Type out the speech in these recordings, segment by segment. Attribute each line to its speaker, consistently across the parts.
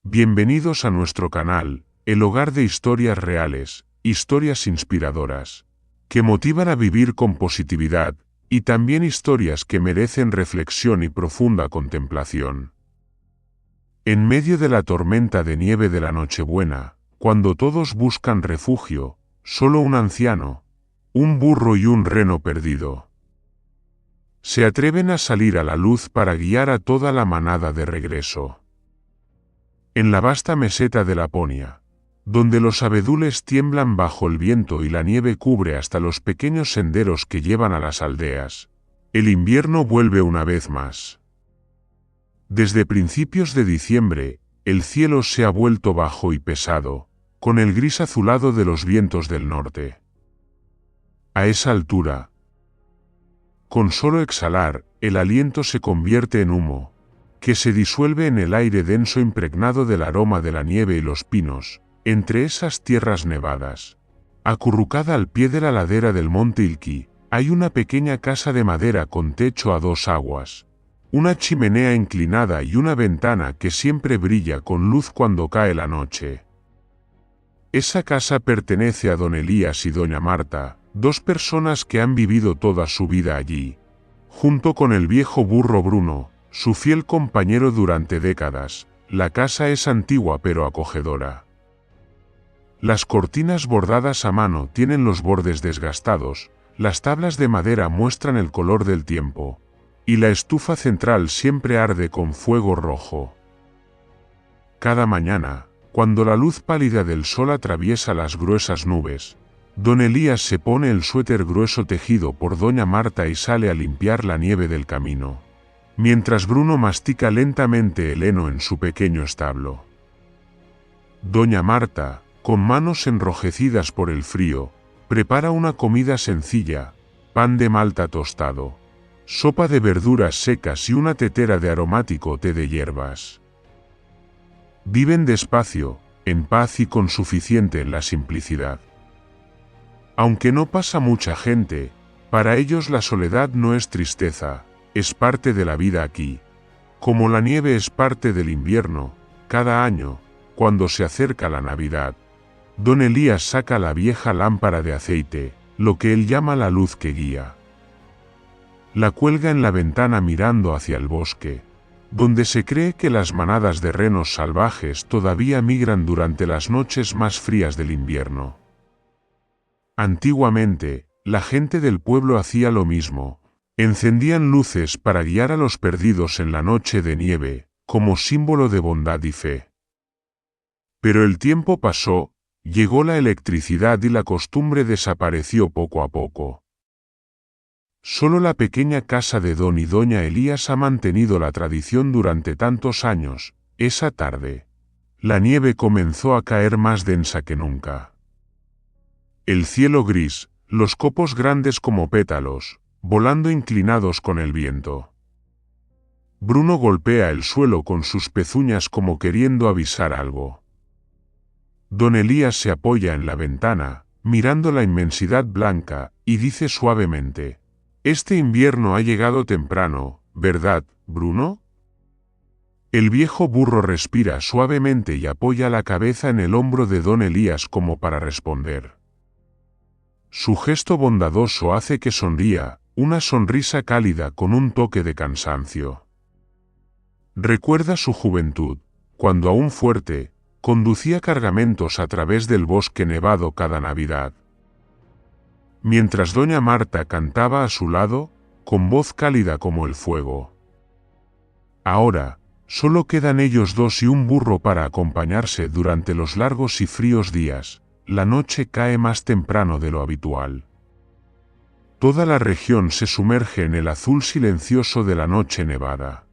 Speaker 1: Bienvenidos a nuestro canal, el hogar de historias reales, historias inspiradoras, que motivan a vivir con positividad, y también historias que merecen reflexión y profunda contemplación. En medio de la tormenta de nieve de la Nochebuena, cuando todos buscan refugio, solo un anciano, un burro y un reno perdido se atreven a salir a la luz para guiar a toda la manada de regreso. En la vasta meseta de Laponia, donde los abedules tiemblan bajo el viento y la nieve cubre hasta los pequeños senderos que llevan a las aldeas, el invierno vuelve una vez más. Desde principios de diciembre, el cielo se ha vuelto bajo y pesado, con el gris azulado de los vientos del norte. A esa altura, con solo exhalar, el aliento se convierte en humo, que se disuelve en el aire denso impregnado del aroma de la nieve y los pinos, entre esas tierras nevadas. Acurrucada al pie de la ladera del monte Ilki, hay una pequeña casa de madera con techo a dos aguas, una chimenea inclinada y una ventana que siempre brilla con luz cuando cae la noche. Esa casa pertenece a don Elías y doña Marta, dos personas que han vivido toda su vida allí, junto con el viejo burro Bruno, su fiel compañero durante décadas. La casa es antigua pero acogedora. Las cortinas bordadas a mano tienen los bordes desgastados, las tablas de madera muestran el color del tiempo, y la estufa central siempre arde con fuego rojo. Cada mañana, cuando la luz pálida del sol atraviesa las gruesas nubes, don Elías se pone el suéter grueso tejido por doña Marta y sale a limpiar la nieve del camino, mientras Bruno mastica lentamente el heno en su pequeño establo. Doña Marta, con manos enrojecidas por el frío, prepara una comida sencilla: pan de malta tostado, sopa de verduras secas y una tetera de aromático té de hierbas. Viven despacio, en paz y con suficiente en la simplicidad. Aunque no pasa mucha gente, para ellos la soledad no es tristeza, es parte de la vida aquí. Como la nieve es parte del invierno, cada año, cuando se acerca la Navidad, don Elías saca la vieja lámpara de aceite, lo que él llama la luz que guía. La cuelga en la ventana mirando hacia el bosque, donde se cree que las manadas de renos salvajes todavía migran durante las noches más frías del invierno. Antiguamente, la gente del pueblo hacía lo mismo, encendían luces para guiar a los perdidos en la noche de nieve, como símbolo de bondad y fe. Pero el tiempo pasó, llegó la electricidad y la costumbre desapareció poco a poco. Solo la pequeña casa de don y doña Elías ha mantenido la tradición durante tantos años. Esa tarde, la nieve comenzó a caer más densa que nunca. El cielo gris, los copos grandes como pétalos, volando inclinados con el viento. Bruno golpea el suelo con sus pezuñas como queriendo avisar algo. Don Elías se apoya en la ventana, mirando la inmensidad blanca, y dice suavemente: «Este invierno ha llegado temprano, ¿verdad, Bruno?» El viejo burro respira suavemente y apoya la cabeza en el hombro de don Elías como para responder. Su gesto bondadoso hace que sonría, una sonrisa cálida con un toque de cansancio. Recuerda su juventud, cuando aún fuerte, conducía cargamentos a través del bosque nevado cada Navidad. Mientras doña Marta cantaba a su lado, con voz cálida como el fuego. Ahora, solo quedan ellos dos y un burro para acompañarse durante los largos y fríos días. La noche cae más temprano de lo habitual. Toda la región se sumerge en el azul silencioso de la noche nevada.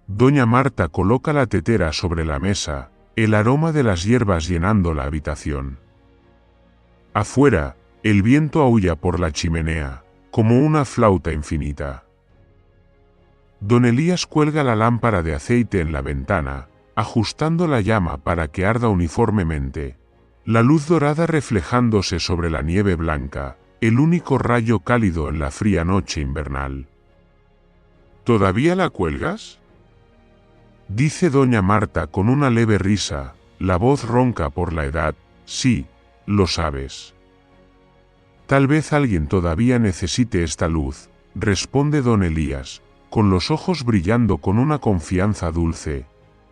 Speaker 1: Doña Marta coloca la tetera sobre la mesa, el aroma de las hierbas llenando la habitación. Afuera, el viento aúlla por la chimenea, como una flauta infinita. Don Elías cuelga la lámpara de aceite en la ventana, ajustando la llama para que arda uniformemente, la luz dorada reflejándose sobre la nieve blanca, el único rayo cálido en la fría noche invernal. «¿Todavía la cuelgas?», dice doña Marta con una leve risa, la voz ronca por la edad. Sí, lo sabes. Tal vez alguien todavía necesite esta luz, responde don Elías, con los ojos brillando con una confianza dulce,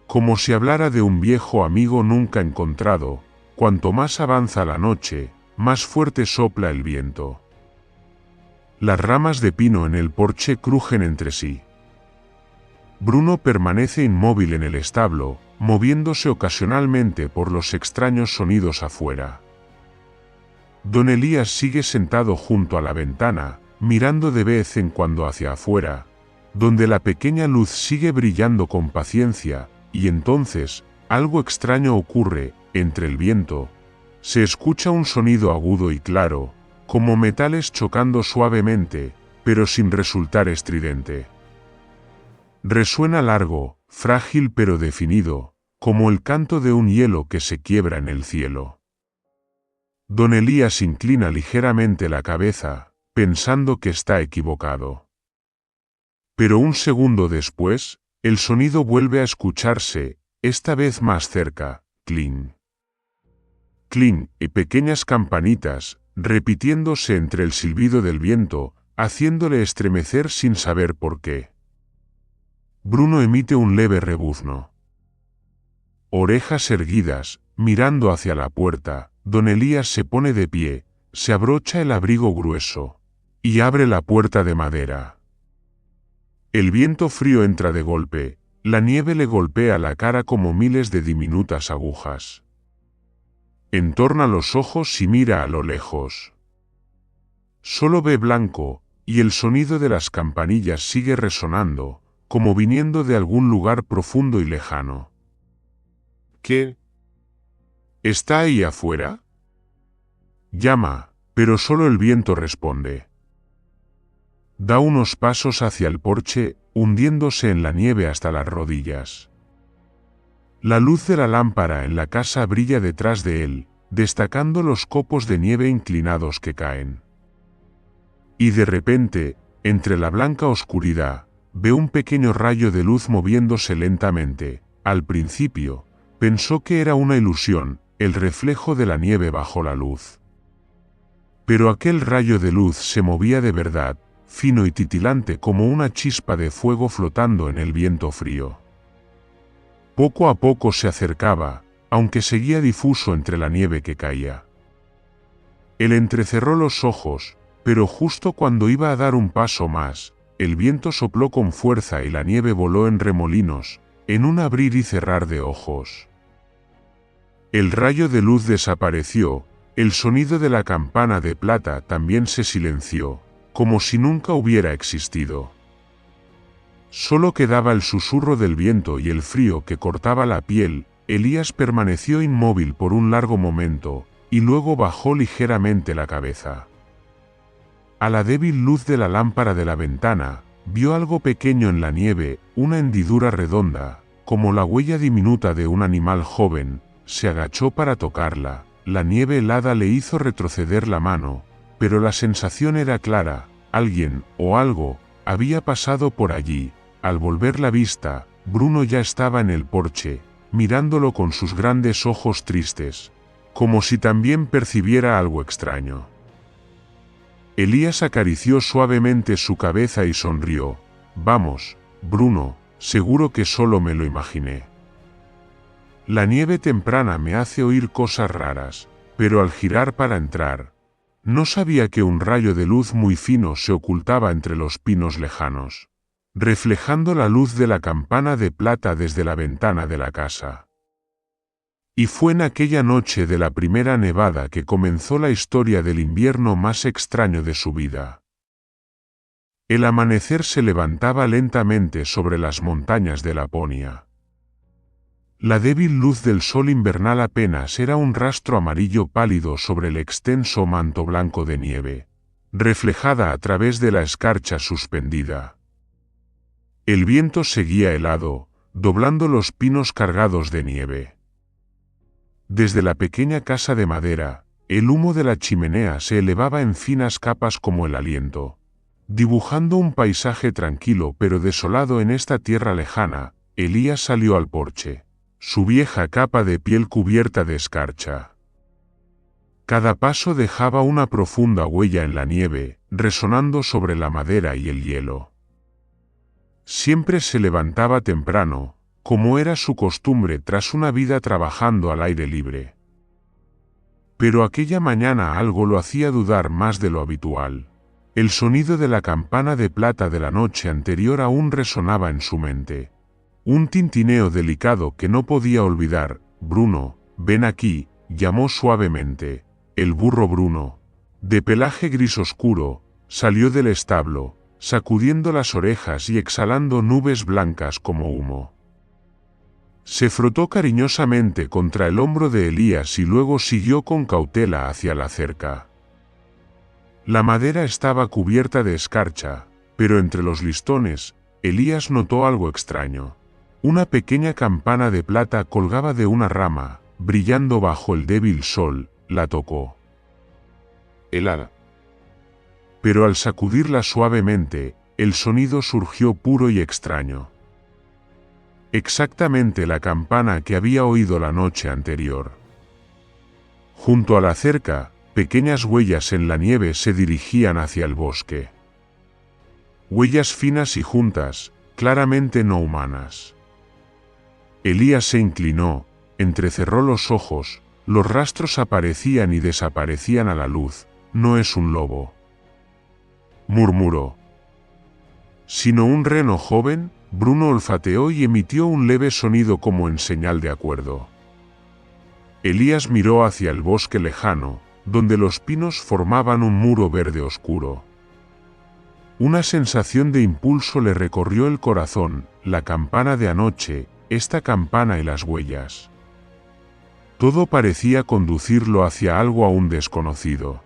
Speaker 1: como si hablara de un viejo amigo nunca encontrado. Cuanto más avanza la noche, más fuerte sopla el viento. Las ramas de pino en el porche crujen entre sí. Bruno permanece inmóvil en el establo, moviéndose ocasionalmente por los extraños sonidos afuera. Don Elías sigue sentado junto a la ventana, mirando de vez en cuando hacia afuera, donde la pequeña luz sigue brillando con paciencia, y entonces, algo extraño ocurre. Entre el viento, se escucha un sonido agudo y claro, como metales chocando suavemente, pero sin resultar estridente. Resuena largo, frágil pero definido, como el canto de un hielo que se quiebra en el cielo. Don Elías inclina ligeramente la cabeza, pensando que está equivocado. Pero un segundo después, el sonido vuelve a escucharse, esta vez más cerca, clink. Clink, y pequeñas campanitas, repitiéndose entre el silbido del viento, haciéndole estremecer sin saber por qué. Bruno emite un leve rebuzno. Orejas erguidas, mirando hacia la puerta, don Elías se pone de pie, se abrocha el abrigo grueso, y abre la puerta de madera. El viento frío entra de golpe, la nieve le golpea la cara como miles de diminutas agujas. Entorna los ojos y mira a lo lejos. Solo ve blanco, y el sonido de las campanillas sigue resonando, como viniendo de algún lugar profundo y lejano. ¿Qué? ¿Está ahí afuera? Llama, pero solo el viento responde. Da unos pasos hacia el porche, hundiéndose en la nieve hasta las rodillas. La luz de la lámpara en la casa brilla detrás de él, destacando los copos de nieve inclinados que caen. Y de repente, entre la blanca oscuridad, ve un pequeño rayo de luz moviéndose lentamente. Al principio, pensó que era una ilusión, el reflejo de la nieve bajo la luz. Pero aquel rayo de luz se movía de verdad, fino y titilante como una chispa de fuego flotando en el viento frío. Poco a poco se acercaba, aunque seguía difuso entre la nieve que caía. Él entrecerró los ojos, pero justo cuando iba a dar un paso más, el viento sopló con fuerza y la nieve voló en remolinos, en un abrir y cerrar de ojos. El rayo de luz desapareció, el sonido de la campana de plata también se silenció, como si nunca hubiera existido. Solo quedaba el susurro del viento y el frío que cortaba la piel. Elías permaneció inmóvil por un largo momento, y luego bajó ligeramente la cabeza. A la débil luz de la lámpara de la ventana, vio algo pequeño en la nieve, una hendidura redonda, como la huella diminuta de un animal joven. Se agachó para tocarla. La nieve helada le hizo retroceder la mano, pero la sensación era clara. Alguien, o algo, había pasado por allí. Al volver la vista, Bruno ya estaba en el porche, mirándolo con sus grandes ojos tristes, como si también percibiera algo extraño. Elías acarició suavemente su cabeza y sonrió. Vamos, Bruno, seguro que solo me lo imaginé. La nieve temprana me hace oír cosas raras, pero al girar para entrar, no sabía que un rayo de luz muy fino se ocultaba entre los pinos lejanos, reflejando la luz de la campana de plata desde la ventana de la casa. Y fue en aquella noche de la primera nevada que comenzó la historia del invierno más extraño de su vida. El amanecer se levantaba lentamente sobre las montañas de Laponia. La débil luz del sol invernal apenas era un rastro amarillo pálido sobre el extenso manto blanco de nieve, reflejada a través de la escarcha suspendida. El viento seguía helado, doblando los pinos cargados de nieve. Desde la pequeña casa de madera, el humo de la chimenea se elevaba en finas capas como el aliento, dibujando un paisaje tranquilo pero desolado en esta tierra lejana. Elías salió al porche, su vieja capa de piel cubierta de escarcha. Cada paso dejaba una profunda huella en la nieve, resonando sobre la madera y el hielo. Siempre se levantaba temprano, como era su costumbre tras una vida trabajando al aire libre. Pero aquella mañana algo lo hacía dudar más de lo habitual. El sonido de la campana de plata de la noche anterior aún resonaba en su mente. Un tintineo delicado que no podía olvidar. «Bruno, ven aquí», llamó suavemente. El burro Bruno, de pelaje gris oscuro, salió del establo, sacudiendo las orejas y exhalando nubes blancas como humo. Se frotó cariñosamente contra el hombro de Elías y luego siguió con cautela hacia la cerca. La madera estaba cubierta de escarcha, pero entre los listones, Elías notó algo extraño. Una pequeña campana de plata colgaba de una rama, brillando bajo el débil sol. La tocó. Helada. Pero al sacudirla suavemente, el sonido surgió puro y extraño. Exactamente la campana que había oído la noche anterior. Junto a la cerca, pequeñas huellas en la nieve se dirigían hacia el bosque. Huellas finas y juntas, claramente no humanas. Elías se inclinó, entrecerró los ojos. Los rastros aparecían y desaparecían a la luz. «No es un lobo», murmuró. «Sino un reno joven». Bruno olfateó y emitió un leve sonido como en señal de acuerdo. Elías miró hacia el bosque lejano, donde los pinos formaban un muro verde oscuro. Una sensación de impulso le recorrió el corazón. La campana de anoche, esta campana y las huellas. Todo parecía conducirlo hacia algo aún desconocido.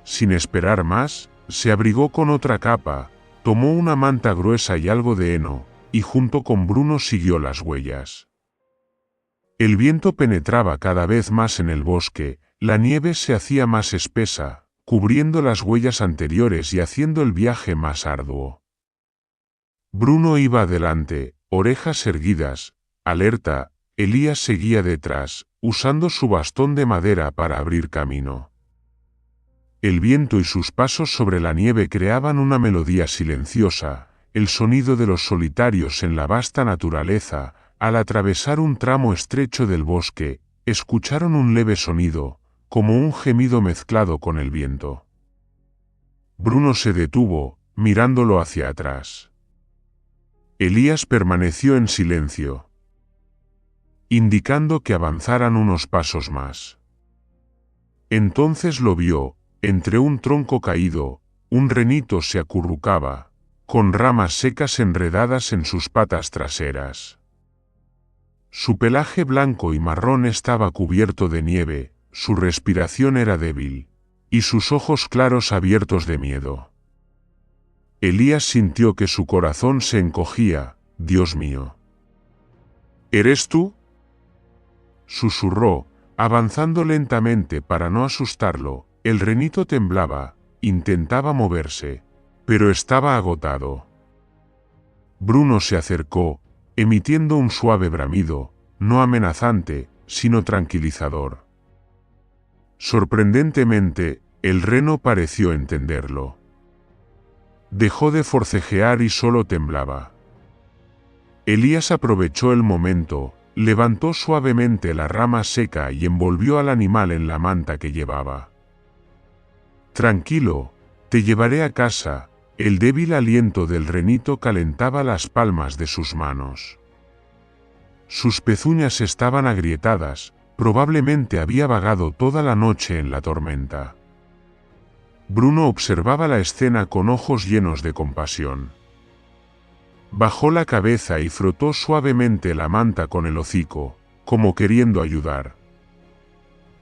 Speaker 1: Sin esperar más, se abrigó con otra capa, tomó una manta gruesa y algo de heno, y junto con Bruno siguió las huellas. El viento penetraba cada vez más en el bosque, la nieve se hacía más espesa, cubriendo las huellas anteriores y haciendo el viaje más arduo. Bruno iba adelante, orejas erguidas, alerta. Elías seguía detrás, usando su bastón de madera para abrir camino. El viento y sus pasos sobre la nieve creaban una melodía silenciosa, el sonido de los solitarios en la vasta naturaleza. Al atravesar un tramo estrecho del bosque, escucharon un leve sonido, como un gemido mezclado con el viento. Bruno se detuvo, mirándolo hacia atrás. Elías permaneció en silencio, indicando que avanzaran unos pasos más. Entonces lo vio, entre un tronco caído, un renito se acurrucaba, con ramas secas enredadas en sus patas traseras. Su pelaje blanco y marrón estaba cubierto de nieve, su respiración era débil, y sus ojos claros abiertos de miedo. Elías sintió que su corazón se encogía. «Dios mío. ¿Eres tú?», susurró, avanzando lentamente para no asustarlo. El renito temblaba, intentaba moverse, pero estaba agotado. Bruno se acercó, emitiendo un suave bramido, no amenazante, sino tranquilizador. Sorprendentemente, el reno pareció entenderlo. Dejó de forcejear y solo temblaba. Elías aprovechó el momento, levantó suavemente la rama seca y envolvió al animal en la manta que llevaba. «Tranquilo, te llevaré a casa». El débil aliento del renito calentaba las palmas de sus manos. Sus pezuñas estaban agrietadas, probablemente había vagado toda la noche en la tormenta. Bruno observaba la escena con ojos llenos de compasión. Bajó la cabeza y frotó suavemente la manta con el hocico, como queriendo ayudar.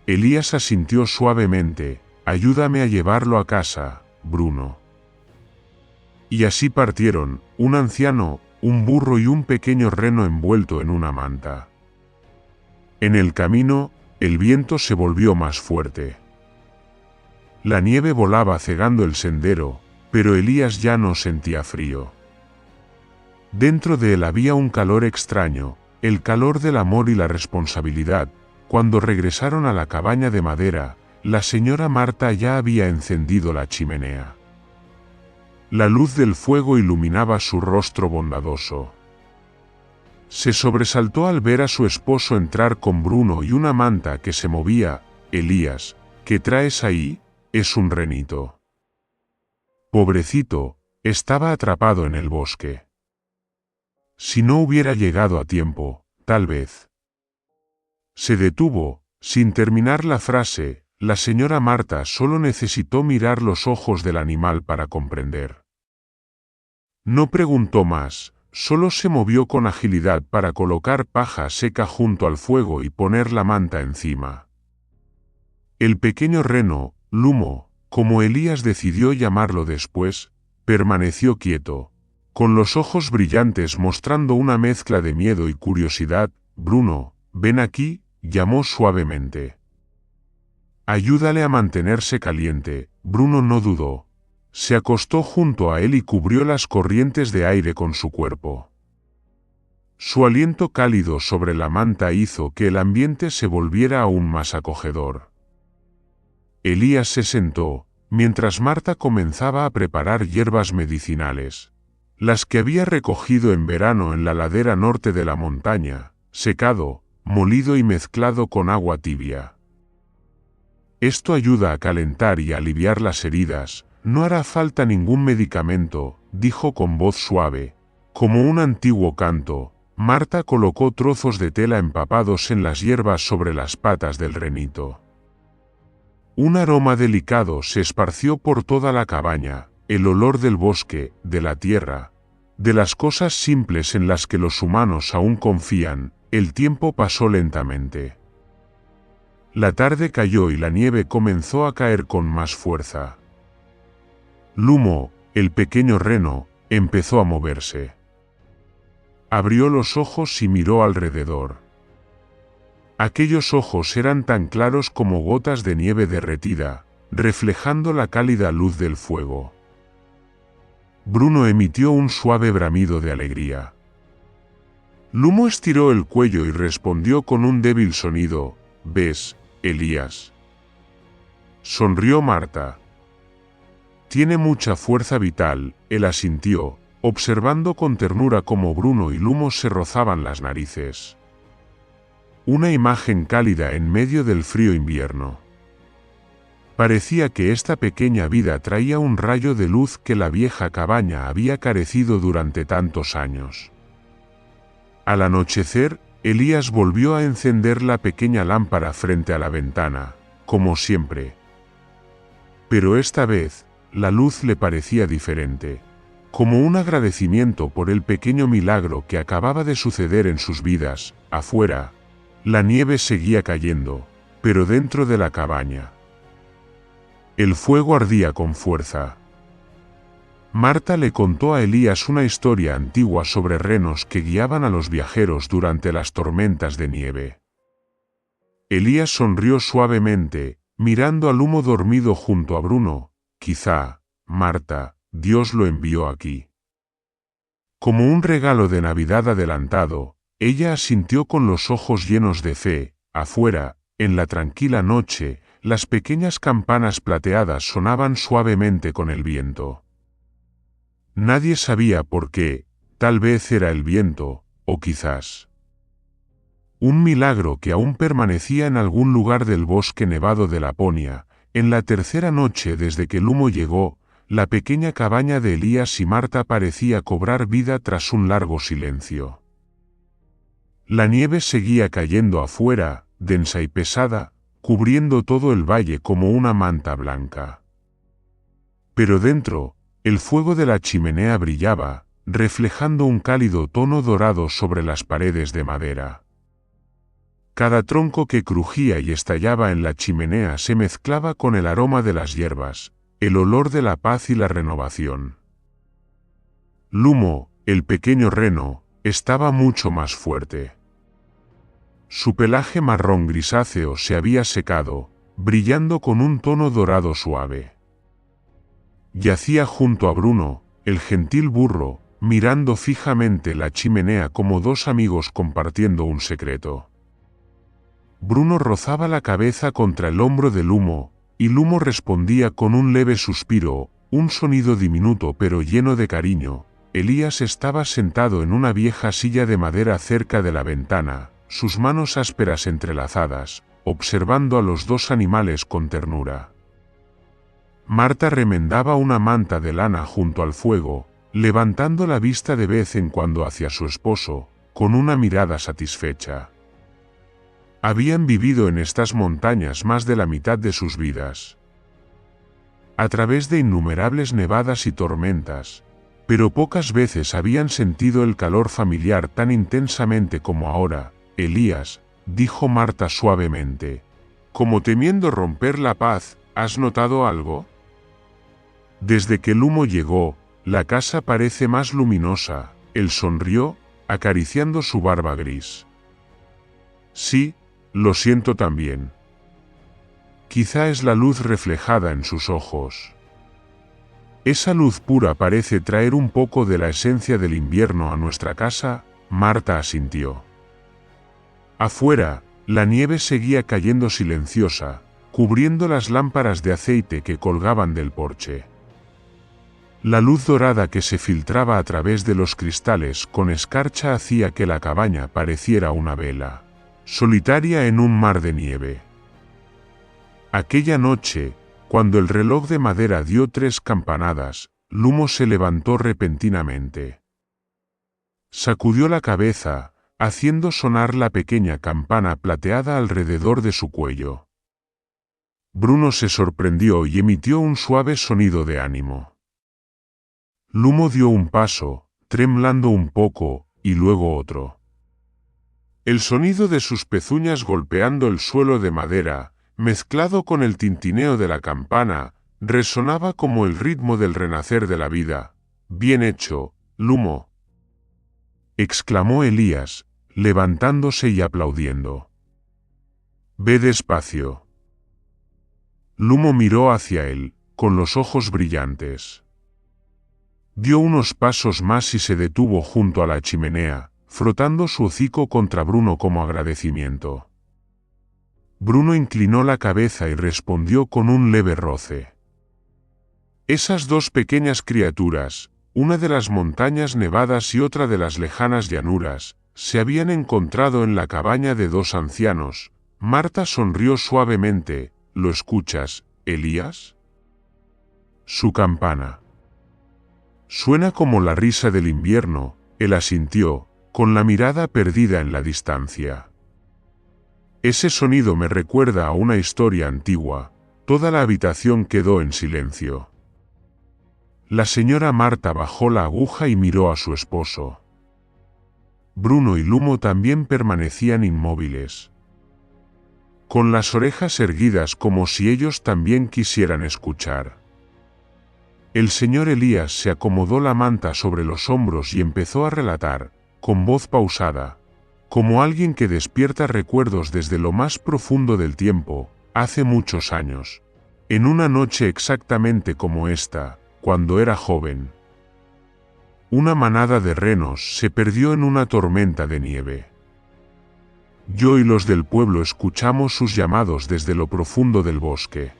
Speaker 1: Elías asintió suavemente. «Ayúdame a llevarlo a casa, Bruno». Y así partieron, un anciano, un burro y un pequeño reno envuelto en una manta. En el camino, el viento se volvió más fuerte. La nieve volaba cegando el sendero, pero Elías ya no sentía frío. Dentro de él había un calor extraño, el calor del amor y la responsabilidad. Cuando regresaron a la cabaña de madera, la señora Marta ya había encendido la chimenea. La luz del fuego iluminaba su rostro bondadoso. Se sobresaltó al ver a su esposo entrar con Bruno y una manta que se movía. «Elías, ¿qué traes ahí? Es un renito». Pobrecito, estaba atrapado en el bosque. Si no hubiera llegado a tiempo, tal vez. Se detuvo, sin terminar la frase. La señora Marta solo necesitó mirar los ojos del animal para comprender. No preguntó más, solo se movió con agilidad para colocar paja seca junto al fuego y poner la manta encima. El pequeño reno, Lumo, como Elías decidió llamarlo después, permaneció quieto, con los ojos brillantes mostrando una mezcla de miedo y curiosidad. «Bruno, ven aquí», llamó suavemente. «Ayúdale a mantenerse caliente». Bruno no dudó. Se acostó junto a él y cubrió las corrientes de aire con su cuerpo. Su aliento cálido sobre la manta hizo que el ambiente se volviera aún más acogedor. Elías se sentó, mientras Marta comenzaba a preparar hierbas medicinales, las que había recogido en verano en la ladera norte de la montaña, secado, molido y mezclado con agua tibia. «Esto ayuda a calentar y a aliviar las heridas, no hará falta ningún medicamento», dijo con voz suave, como un antiguo canto. Marta colocó trozos de tela empapados en las hierbas sobre las patas del renito. Un aroma delicado se esparció por toda la cabaña, el olor del bosque, de la tierra, de las cosas simples en las que los humanos aún confían. El tiempo pasó lentamente. La tarde cayó y la nieve comenzó a caer con más fuerza. Lumo, el pequeño reno, empezó a moverse. Abrió los ojos y miró alrededor. Aquellos ojos eran tan claros como gotas de nieve derretida, reflejando la cálida luz del fuego. Bruno emitió un suave bramido de alegría. Lumo estiró el cuello y respondió con un débil sonido: «¿Ves, Elías?». Sonrió Marta. «Tiene mucha fuerza vital», él asintió, observando con ternura cómo Bruno y Lumo se rozaban las narices. Una imagen cálida en medio del frío invierno. Parecía que esta pequeña vida traía un rayo de luz que la vieja cabaña había carecido durante tantos años. Al anochecer, Elías volvió a encender la pequeña lámpara frente a la ventana, como siempre. Pero esta vez, la luz le parecía diferente, como un agradecimiento por el pequeño milagro que acababa de suceder en sus vidas. Afuera, la nieve seguía cayendo, pero dentro de la cabaña, el fuego ardía con fuerza. Marta le contó a Elías una historia antigua sobre renos que guiaban a los viajeros durante las tormentas de nieve. Elías sonrió suavemente, mirando al Lumo dormido junto a Bruno. «Quizá, Marta, Dios lo envió aquí». Como un regalo de Navidad adelantado, ella asintió con los ojos llenos de fe. Afuera, en la tranquila noche, las pequeñas campanas plateadas sonaban suavemente con el viento. Nadie sabía por qué, tal vez era el viento, o quizás un milagro que aún permanecía en algún lugar del bosque nevado de Laponia. En la tercera noche desde que Lumo llegó, la pequeña cabaña de Elías y Marta parecía cobrar vida tras un largo silencio. La nieve seguía cayendo afuera, densa y pesada, cubriendo todo el valle como una manta blanca. Pero dentro, el fuego de la chimenea brillaba, reflejando un cálido tono dorado sobre las paredes de madera. Cada tronco que crujía y estallaba en la chimenea se mezclaba con el aroma de las hierbas, el olor de la paz y la renovación. Lumo, el pequeño reno, estaba mucho más fuerte. Su pelaje marrón grisáceo se había secado, brillando con un tono dorado suave. Yacía junto a Bruno, el gentil burro, mirando fijamente la chimenea como dos amigos compartiendo un secreto. Bruno rozaba la cabeza contra el hombro de Lumo, y Lumo respondía con un leve suspiro, un sonido diminuto pero lleno de cariño. Elías estaba sentado en una vieja silla de madera cerca de la ventana, sus manos ásperas entrelazadas, observando a los dos animales con ternura. Marta remendaba una manta de lana junto al fuego, levantando la vista de vez en cuando hacia su esposo, con una mirada satisfecha. Habían vivido en estas montañas más de la mitad de sus vidas. A través de innumerables nevadas y tormentas, pero pocas veces habían sentido el calor familiar tan intensamente como ahora. Elías, dijo Marta suavemente, como temiendo romper la paz, ¿has notado algo? Desde que Lumo llegó, la casa parece más luminosa. Él sonrió, acariciando su barba gris. Sí, lo siento también. Quizá es la luz reflejada en sus ojos. Esa luz pura parece traer un poco de la esencia del invierno a nuestra casa. Marta asintió. Afuera, la nieve seguía cayendo silenciosa, cubriendo las lámparas de aceite que colgaban del porche. La luz dorada que se filtraba a través de los cristales con escarcha hacía que la cabaña pareciera una vela, solitaria en un mar de nieve. Aquella noche, cuando el reloj de madera dio 3 campanadas, Lumo se levantó repentinamente. Sacudió la cabeza, haciendo sonar la pequeña campana plateada alrededor de su cuello. Bruno se sorprendió y emitió un suave sonido de ánimo. Lumo dio un paso, temblando un poco, y luego otro. El sonido de sus pezuñas golpeando el suelo de madera, mezclado con el tintineo de la campana, resonaba como el ritmo del renacer de la vida. «Bien hecho, Lumo», exclamó Elías, levantándose y aplaudiendo. «Ve despacio». Lumo miró hacia él, con los ojos brillantes. Dio unos pasos más y se detuvo junto a la chimenea, frotando su hocico contra Bruno como agradecimiento. Bruno inclinó la cabeza y respondió con un leve roce. Esas dos pequeñas criaturas, una de las montañas nevadas y otra de las lejanas llanuras, se habían encontrado en la cabaña de 2 ancianos. Marta sonrió suavemente. ¿Lo escuchas, Elías? Su campana. Suena como la risa del invierno, él asintió, con la mirada perdida en la distancia. Ese sonido me recuerda a una historia antigua. Toda la habitación quedó en silencio. La señora Marta bajó la aguja y miró a su esposo. Bruno y Lumo también permanecían inmóviles, con las orejas erguidas como si ellos también quisieran escuchar. El señor Elías se acomodó la manta sobre los hombros y empezó a relatar, con voz pausada, como alguien que despierta recuerdos desde lo más profundo del tiempo, hace muchos años, en una noche exactamente como esta, cuando era joven. Una manada de renos se perdió en una tormenta de nieve. Yo y los del pueblo escuchamos sus llamados desde lo profundo del bosque.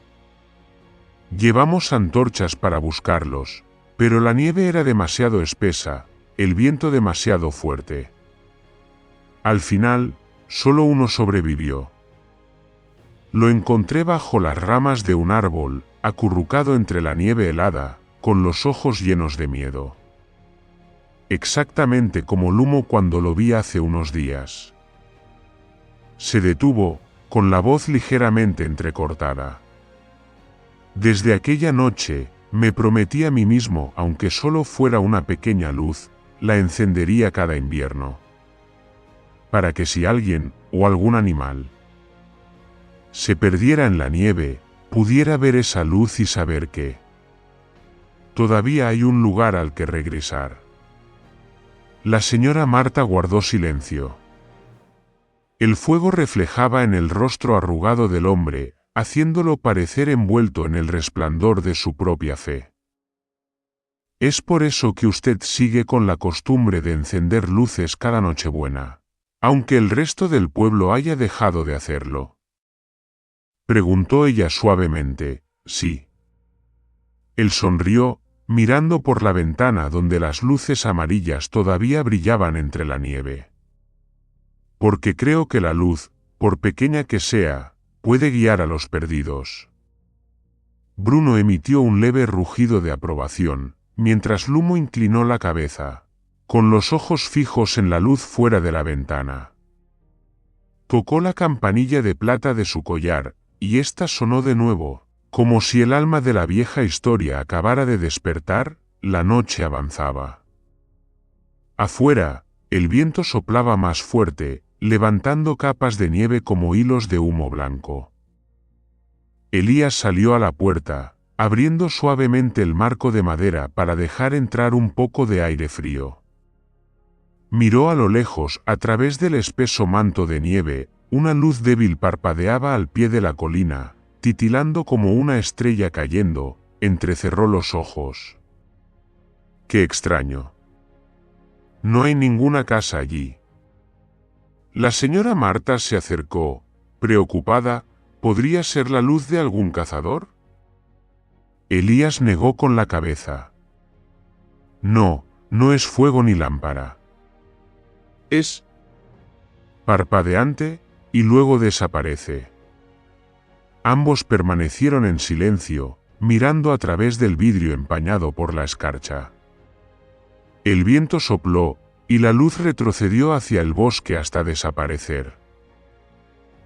Speaker 1: Llevamos antorchas para buscarlos, pero la nieve era demasiado espesa, el viento demasiado fuerte. Al final, solo uno sobrevivió. Lo encontré bajo las ramas de un árbol, acurrucado entre la nieve helada, con los ojos llenos de miedo. Exactamente como Lumo cuando lo vi hace unos días. Se detuvo, con la voz ligeramente entrecortada. Desde aquella noche, me prometí a mí mismo, aunque solo fuera una pequeña luz, la encendería cada invierno. Para que si alguien, o algún animal, se perdiera en la nieve, pudiera ver esa luz y saber que todavía hay un lugar al que regresar. La señora Marta guardó silencio. El fuego reflejaba en el rostro arrugado del hombre, haciéndolo parecer envuelto en el resplandor de su propia fe. Es por eso que usted sigue con la costumbre de encender luces cada Nochebuena, aunque el resto del pueblo haya dejado de hacerlo. Preguntó ella suavemente. Sí. Él sonrió, mirando por la ventana donde las luces amarillas todavía brillaban entre la nieve. Porque creo que la luz, por pequeña que sea, puede guiar a los perdidos. Bruno emitió un leve rugido de aprobación, mientras Lumo inclinó la cabeza, con los ojos fijos en la luz fuera de la ventana. Tocó la campanilla de plata de su collar, y ésta sonó de nuevo, como si el alma de la vieja historia acabara de despertar. La noche avanzaba. Afuera, el viento soplaba más fuerte, levantando capas de nieve como hilos de humo blanco. Elías salió a la puerta, abriendo suavemente el marco de madera para dejar entrar un poco de aire frío. Miró a lo lejos, a través del espeso manto de nieve, una luz débil parpadeaba al pie de la colina, titilando como una estrella cayendo. Entrecerró los ojos. ¡Qué extraño! No hay ninguna casa allí. La señora Marta se acercó, preocupada. ¿Podría ser la luz de algún cazador? Elías negó con la cabeza. No, no es fuego ni lámpara. Es parpadeante, y luego desaparece. Ambos permanecieron en silencio, mirando a través del vidrio empañado por la escarcha. El viento sopló, y la luz retrocedió hacia el bosque hasta desaparecer.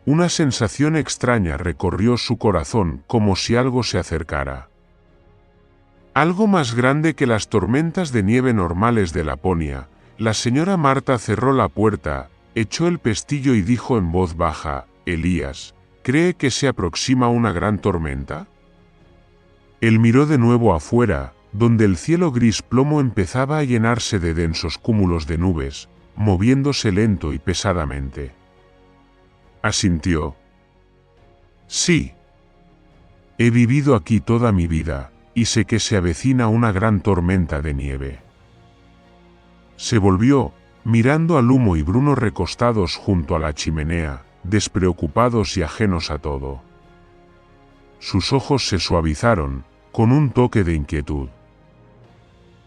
Speaker 1: Una sensación extraña recorrió su corazón, como si algo se acercara. Algo más grande que las tormentas de nieve normales de Laponia. La señora Marta cerró la puerta, echó el pestillo y dijo en voz baja: «Elías, ¿cree que se aproxima una gran tormenta?» Él miró de nuevo afuera, donde el cielo gris plomo empezaba a llenarse de densos cúmulos de nubes, moviéndose lento y pesadamente. Asintió. Sí. He vivido aquí toda mi vida, y sé que se avecina una gran tormenta de nieve. Se volvió, mirando a Lumo y Bruno recostados junto a la chimenea, despreocupados y ajenos a todo. Sus ojos se suavizaron, con un toque de inquietud.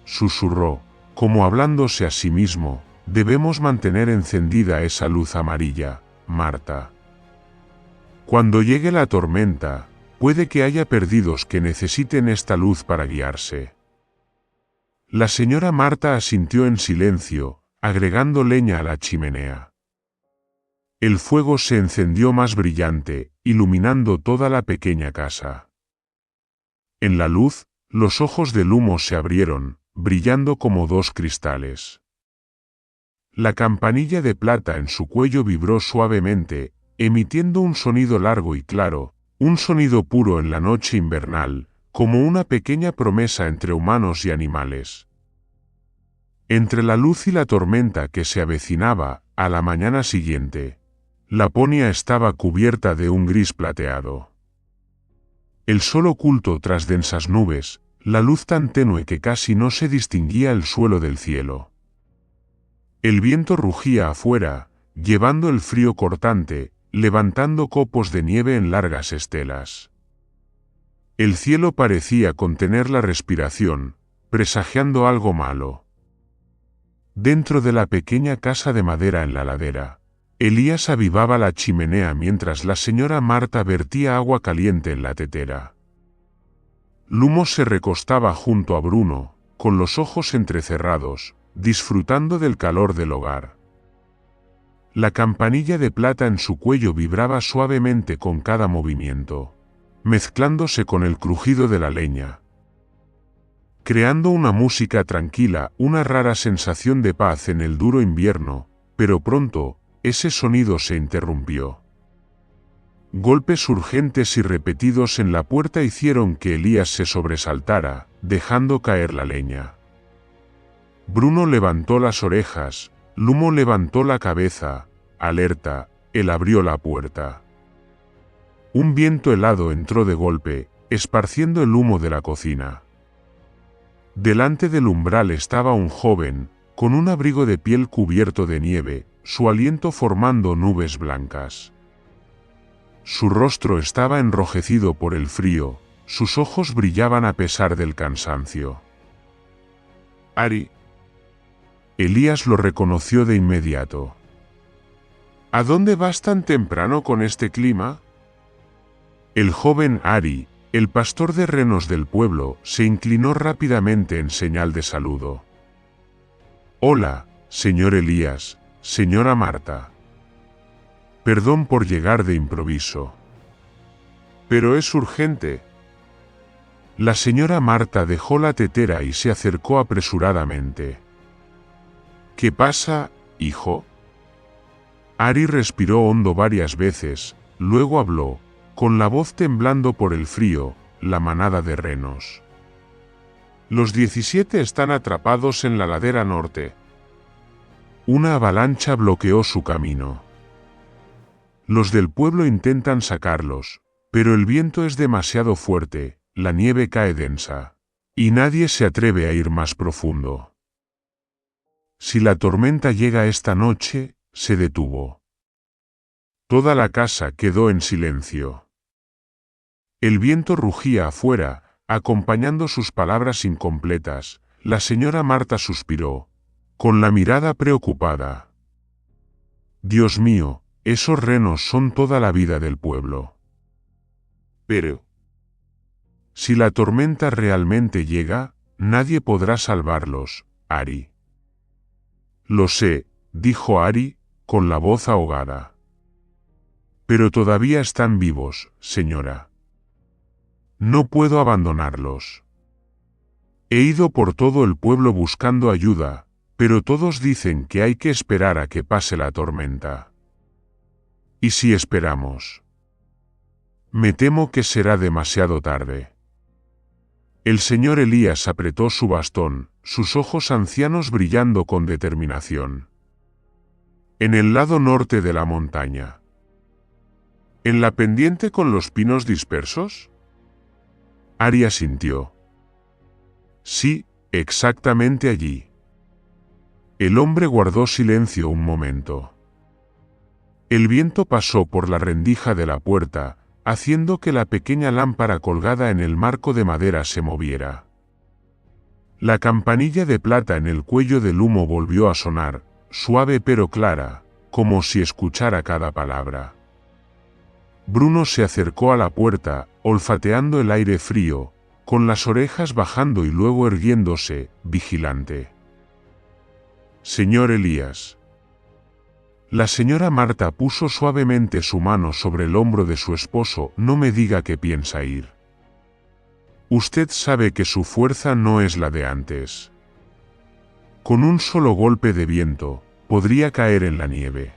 Speaker 1: Susurró, como hablándose a sí mismo: «Debemos mantener encendida esa luz amarilla, Marta. Cuando llegue la tormenta, puede que haya perdidos que necesiten esta luz para guiarse». La señora Marta asintió en silencio, agregando leña a la chimenea. El fuego se encendió más brillante, iluminando toda la pequeña casa. En la luz, los ojos de Lumo se abrieron, brillando como dos cristales. La campanilla de plata en su cuello vibró suavemente, emitiendo un sonido largo y claro, un sonido puro en la noche invernal, como una pequeña promesa entre humanos y animales. Entre la luz y la tormenta que se avecinaba, a la mañana siguiente, Laponia estaba cubierta de un gris plateado. El sol oculto tras densas nubes, la luz tan tenue que casi no se distinguía el suelo del cielo. El viento rugía afuera, llevando el frío cortante, levantando copos de nieve en largas estelas. El cielo parecía contener la respiración, presagiando algo malo. Dentro de la pequeña casa de madera en la ladera, Elías avivaba la chimenea mientras la señora Marta vertía agua caliente en la tetera. Lumo se recostaba junto a Bruno, con los ojos entrecerrados, disfrutando del calor del hogar. La campanilla de plata en su cuello vibraba suavemente con cada movimiento, mezclándose con el crujido de la leña, creando una música tranquila, una rara sensación de paz en el duro invierno. Pero pronto, ese sonido se interrumpió. Golpes urgentes y repetidos en la puerta hicieron que Elías se sobresaltara, dejando caer la leña. Bruno levantó las orejas, Lumo levantó la cabeza. Alerta, él abrió la puerta. Un viento helado entró de golpe, esparciendo el humo de la cocina. Delante del umbral estaba un joven, con un abrigo de piel cubierto de nieve, su aliento formando nubes blancas. Su rostro estaba enrojecido por el frío, sus ojos brillaban a pesar del cansancio. Ari. Elías lo reconoció de inmediato. ¿A dónde vas tan temprano con este clima? El joven Ari, el pastor de renos del pueblo, se inclinó rápidamente en señal de saludo. Hola, señor Elías, señora Marta. Perdón por llegar de improviso. Pero es urgente. La señora Marta dejó la tetera y se acercó apresuradamente. ¿Qué pasa, hijo? Ari respiró hondo varias veces, luego habló, con la voz temblando por el frío, la manada de renos. Los 17 están atrapados en la ladera norte. Una avalancha bloqueó su camino. Los del pueblo intentan sacarlos, pero el viento es demasiado fuerte, la nieve cae densa, y nadie se atreve a ir más profundo. Si la tormenta llega esta noche, se detuvo. Toda la casa quedó en silencio. El viento rugía afuera, acompañando sus palabras incompletas. La señora Marta suspiró, con la mirada preocupada. Dios mío, esos renos son toda la vida del pueblo. Pero, si la tormenta realmente llega, nadie podrá salvarlos, Ari. Lo sé, dijo Ari, con la voz ahogada. Pero todavía están vivos, señora. No puedo abandonarlos. He ido por todo el pueblo buscando ayuda, pero todos dicen que hay que esperar a que pase la tormenta. ¿Y si esperamos? Me temo que será demasiado tarde. El señor Elías apretó su bastón, sus ojos ancianos brillando con determinación. En el lado norte de la montaña. ¿En la pendiente con los pinos dispersos? Ari asintió. Sí, exactamente allí. El hombre guardó silencio un momento. El viento pasó por la rendija de la puerta, haciendo que la pequeña lámpara colgada en el marco de madera se moviera. La campanilla de plata en el cuello del humo volvió a sonar, suave pero clara, como si escuchara cada palabra. Bruno se acercó a la puerta, olfateando el aire frío, con las orejas bajando y luego erguiéndose, vigilante. Señor Elías. La señora Marta puso suavemente su mano sobre el hombro de su esposo. No me diga que piensa ir. Usted sabe que su fuerza no es la de antes. Con un solo golpe de viento, podría caer en la nieve.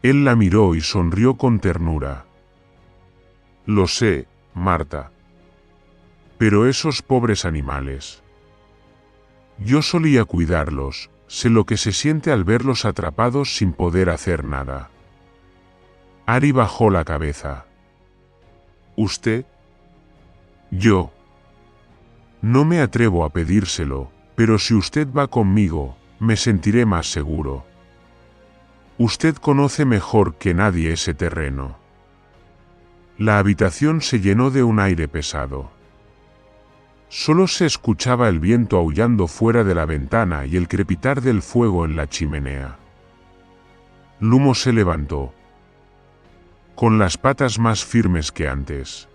Speaker 1: Él la miró y sonrió con ternura. Lo sé, Marta. Pero esos pobres animales. Yo solía cuidarlos. Sé lo que se siente al verlos atrapados sin poder hacer nada. Ari bajó la cabeza. ¿Usted? Yo. No me atrevo a pedírselo, pero si usted va conmigo, me sentiré más seguro. Usted conoce mejor que nadie ese terreno. La habitación se llenó de un aire pesado. Solo se escuchaba el viento aullando fuera de la ventana y el crepitar del fuego en la chimenea. Lumo se levantó, con las patas más firmes que antes.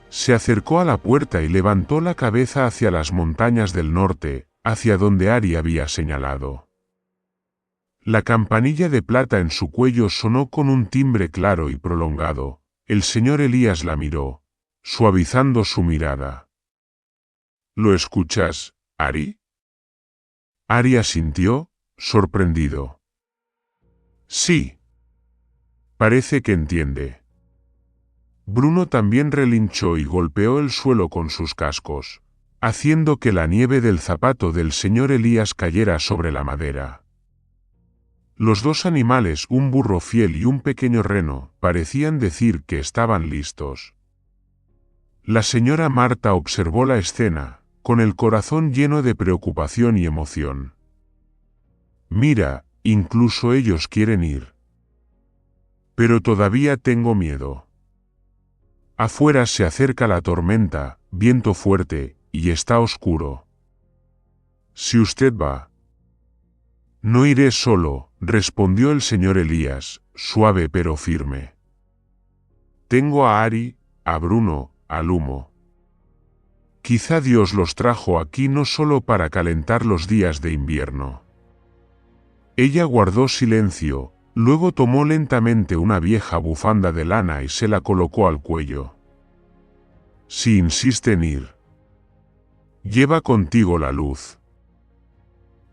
Speaker 1: Se acercó a la puerta y levantó la cabeza hacia las montañas del norte, hacia donde Ari había señalado. La campanilla de plata en su cuello sonó con un timbre claro y prolongado. El señor Elías la miró, suavizando su mirada. ¿Lo escuchas, Ari? Ari asintió, sorprendido. Sí. Parece que entiende. Bruno también relinchó y golpeó el suelo con sus cascos, haciendo que la nieve del zapato del señor Elías cayera sobre la madera. Los dos animales, un burro fiel y un pequeño reno, parecían decir que estaban listos. La señora Marta observó la escena, con el corazón lleno de preocupación y emoción. Mira, incluso ellos quieren ir. Pero todavía tengo miedo. Afuera se acerca la tormenta, viento fuerte, y está oscuro. Si usted va. No iré solo, respondió el señor Elías, suave pero firme. Tengo a Ari, a Bruno, a Lumo. Quizá Dios los trajo aquí no solo para calentar los días de invierno. Ella guardó silencio, luego tomó lentamente una vieja bufanda de lana y se la colocó al cuello. Si insiste en ir, lleva contigo la luz.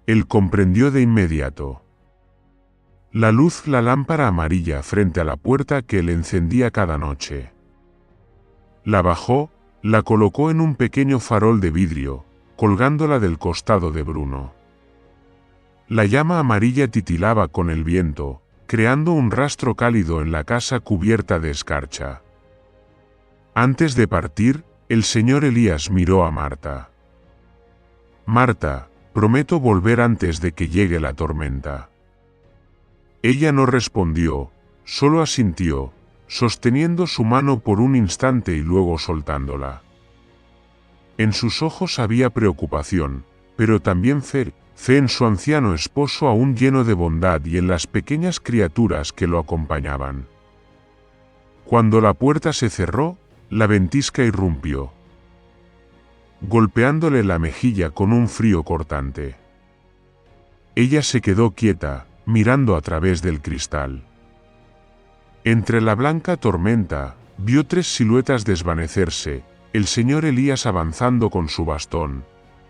Speaker 1: Él comprendió de inmediato. La luz, la lámpara amarilla frente a la puerta que él encendía cada noche. La bajó, la colocó en un pequeño farol de vidrio, colgándola del costado de Bruno. La llama amarilla titilaba con el viento, creando un rastro cálido en la casa cubierta de escarcha. Antes de partir, el señor Elías miró a Marta. Marta, prometo volver antes de que llegue la tormenta. Ella no respondió, solo asintió, sosteniendo su mano por un instante y luego soltándola. En sus ojos había preocupación, pero también fe en su anciano esposo aún lleno de bondad y en las pequeñas criaturas que lo acompañaban. Cuando la puerta se cerró, la ventisca irrumpió, golpeándole la mejilla con un frío cortante. Ella se quedó quieta, mirando a través del cristal. Entre la blanca tormenta, vio tres siluetas desvanecerse, el señor Elías avanzando con su bastón,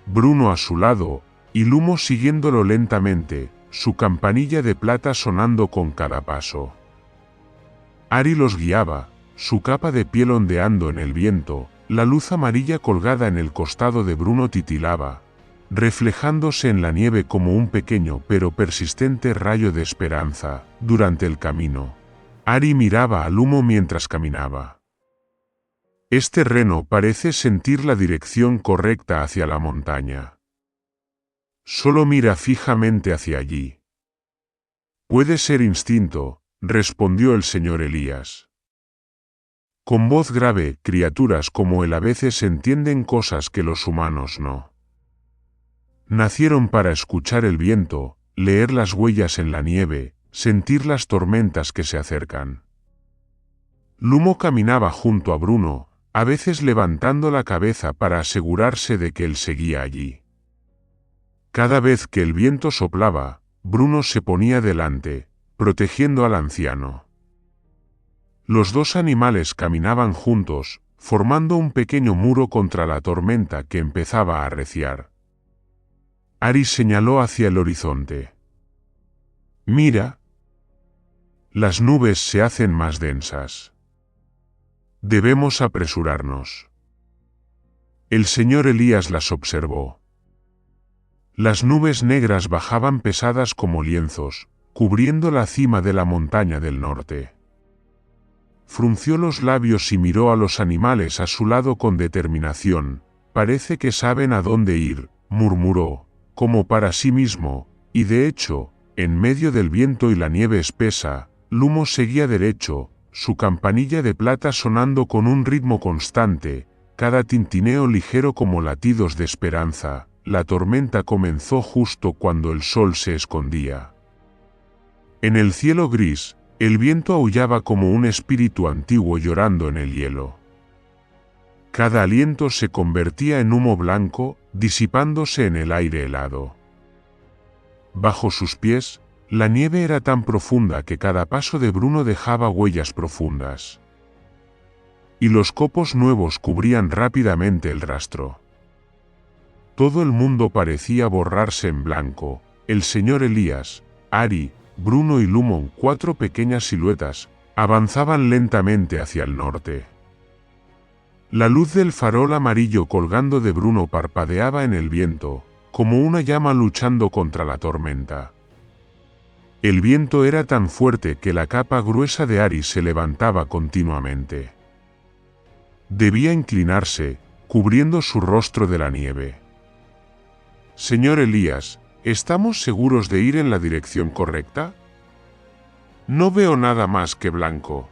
Speaker 1: Bruno a su lado, y Lumo siguiéndolo lentamente, su campanilla de plata sonando con cada paso. Ari los guiaba, su capa de piel ondeando en el viento, la luz amarilla colgada en el costado de Bruno titilaba, reflejándose en la nieve como un pequeño pero persistente rayo de esperanza. Durante el camino, Ari miraba a Lumo mientras caminaba. Este reno parece sentir la dirección correcta hacia la montaña. Solo mira fijamente hacia allí. Puede ser instinto, respondió el señor Elías. Con voz grave, criaturas como él a veces entienden cosas que los humanos no. Nacieron para escuchar el viento, leer las huellas en la nieve, sentir las tormentas que se acercan. Lumo caminaba junto a Bruno, a veces levantando la cabeza para asegurarse de que él seguía allí. Cada vez que el viento soplaba, Bruno se ponía delante, protegiendo al anciano. Los dos animales caminaban juntos, formando un pequeño muro contra la tormenta que empezaba a arreciar. Ari señaló hacia el horizonte. Mira. Las nubes se hacen más densas. Debemos apresurarnos. El señor Elías las observó. Las nubes negras bajaban pesadas como lienzos, cubriendo la cima de la montaña del norte. Frunció los labios y miró a los animales a su lado con determinación. Parece que saben a dónde ir, murmuró, como para sí mismo, y de hecho, en medio del viento y la nieve espesa, Lumo seguía derecho, su campanilla de plata sonando con un ritmo constante, cada tintineo ligero como latidos de esperanza. La tormenta comenzó justo cuando el sol se escondía. En el cielo gris, el viento aullaba como un espíritu antiguo llorando en el hielo. Cada aliento se convertía en humo blanco, disipándose en el aire helado. Bajo sus pies, la nieve era tan profunda que cada paso de Bruno dejaba huellas profundas. Y los copos nuevos cubrían rápidamente el rastro. Todo el mundo parecía borrarse en blanco. El señor Elías, Ari, Bruno y Lumo, cuatro pequeñas siluetas, avanzaban lentamente hacia el norte. La luz del farol amarillo colgando de Bruno parpadeaba en el viento, como una llama luchando contra la tormenta. El viento era tan fuerte que la capa gruesa de Ari se levantaba continuamente. Debía inclinarse, cubriendo su rostro de la nieve. Señor Elías, ¿estamos seguros de ir en la dirección correcta? No veo nada más que blanco.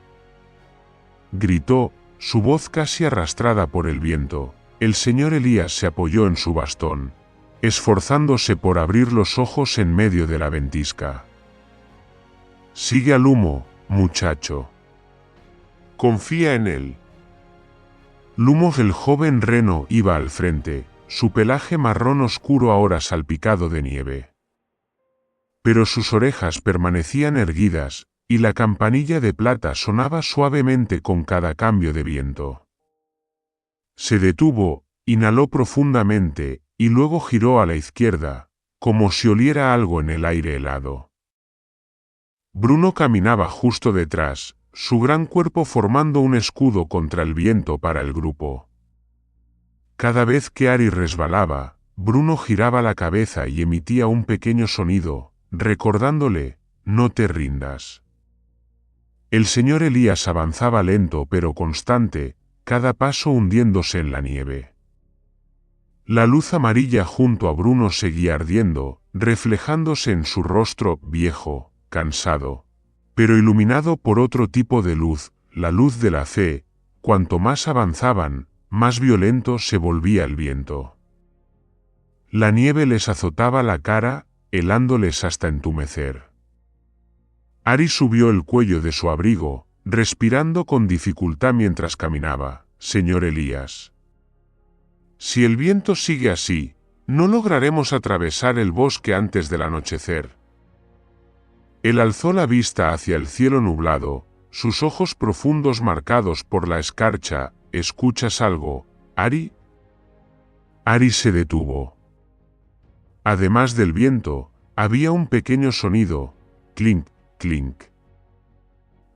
Speaker 1: Gritó, su voz casi arrastrada por el viento. El señor Elías se apoyó en su bastón, esforzándose por abrir los ojos en medio de la ventisca. Sigue al humo, muchacho. Confía en él. Lumos, el joven reno, iba al frente, su pelaje marrón oscuro ahora salpicado de nieve. Pero sus orejas permanecían erguidas, y la campanilla de plata sonaba suavemente con cada cambio de viento. Se detuvo, inhaló profundamente, y luego giró a la izquierda, como si oliera algo en el aire helado. Bruno caminaba justo detrás, su gran cuerpo formando un escudo contra el viento para el grupo. Cada vez que Ari resbalaba, Bruno giraba la cabeza y emitía un pequeño sonido, recordándole, no te rindas. El señor Elías avanzaba lento pero constante, cada paso hundiéndose en la nieve. La luz amarilla junto a Bruno seguía ardiendo, reflejándose en su rostro viejo, cansado, pero iluminado por otro tipo de luz, la luz de la fe. Cuanto más avanzaban, más violento se volvía el viento. La nieve les azotaba la cara, helándoles hasta entumecer. Ari subió el cuello de su abrigo, respirando con dificultad mientras caminaba. Señor Elías, si el viento sigue así, no lograremos atravesar el bosque antes del anochecer. Él alzó la vista hacia el cielo nublado, sus ojos profundos marcados por la escarcha. ¿Escuchas algo, Ari? Ari se detuvo. Además del viento, había un pequeño sonido, clink, clink.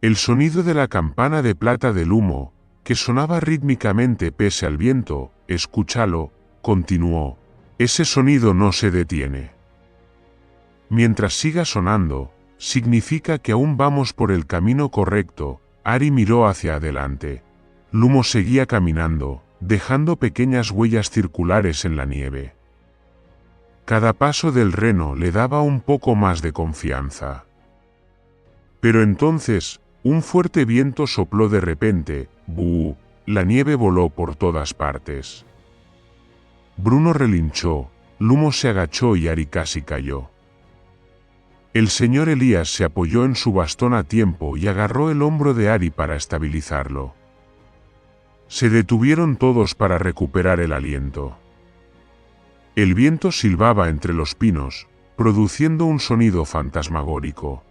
Speaker 1: El sonido de la campana de plata del humo, que sonaba rítmicamente pese al viento. Escúchalo, continuó. Ese sonido no se detiene. Mientras siga sonando, significa que aún vamos por el camino correcto. Ari miró hacia adelante. Lumo seguía caminando, dejando pequeñas huellas circulares en la nieve. Cada paso del reno le daba un poco más de confianza. Pero entonces, un fuerte viento sopló de repente. ¡Bú! La nieve voló por todas partes. Bruno relinchó, Lumo se agachó y Ari casi cayó. El señor Elías se apoyó en su bastón a tiempo y agarró el hombro de Ari para estabilizarlo. Se detuvieron todos para recuperar el aliento. El viento silbaba entre los pinos, produciendo un sonido fantasmagórico.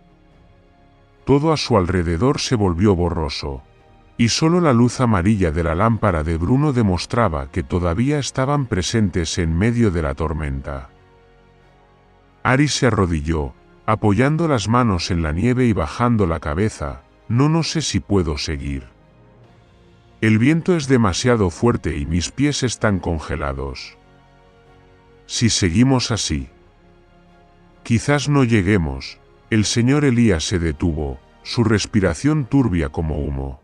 Speaker 1: Todo a su alrededor se volvió borroso, y solo la luz amarilla de la lámpara de Bruno demostraba que todavía estaban presentes en medio de la tormenta. Ari se arrodilló, apoyando las manos en la nieve y bajando la cabeza. No sé si puedo seguir. El viento es demasiado fuerte y mis pies están congelados. Si seguimos así, quizás no lleguemos. El señor Elías se detuvo, su respiración turbia como humo.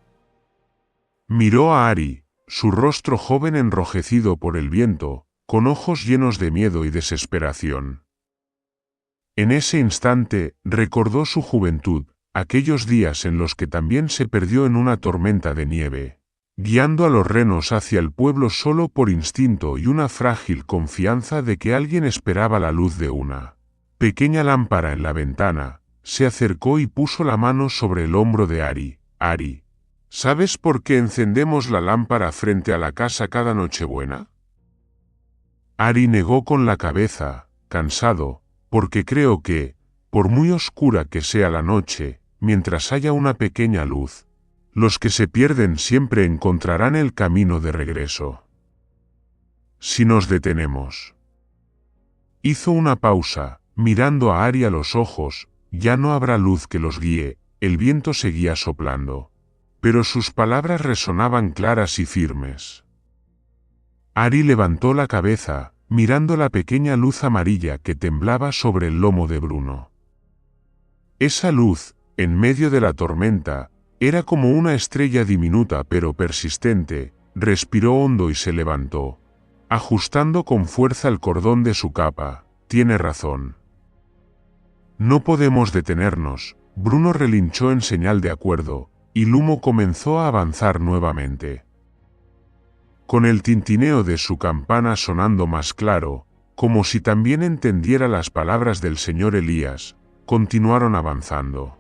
Speaker 1: Miró a Ari, su rostro joven enrojecido por el viento, con ojos llenos de miedo y desesperación. En ese instante, recordó su juventud, aquellos días en los que también se perdió en una tormenta de nieve, guiando a los renos hacia el pueblo solo por instinto y una frágil confianza de que alguien esperaba la luz de una pequeña lámpara en la ventana. Se acercó y puso la mano sobre el hombro de Ari. Ari, ¿sabes por qué encendemos la lámpara frente a la casa cada Nochebuena? Ari negó con la cabeza, cansado, porque creo que, por muy oscura que sea la noche, mientras haya una pequeña luz, los que se pierden siempre encontrarán el camino de regreso. Si nos detenemos. Hizo una pausa, mirando a Ari a los ojos. Ya no habrá luz que los guíe. El viento seguía soplando, pero sus palabras resonaban claras y firmes. Ari levantó la cabeza, mirando la pequeña luz amarilla que temblaba sobre el lomo de Bruno. Esa luz, en medio de la tormenta, era como una estrella diminuta pero persistente, respiró hondo y se levantó, ajustando con fuerza el cordón de su capa. Tiene razón. No podemos detenernos. Bruno relinchó en señal de acuerdo, y Lumo comenzó a avanzar nuevamente. Con el tintineo de su campana sonando más claro, como si también entendiera las palabras del señor Elías, continuaron avanzando.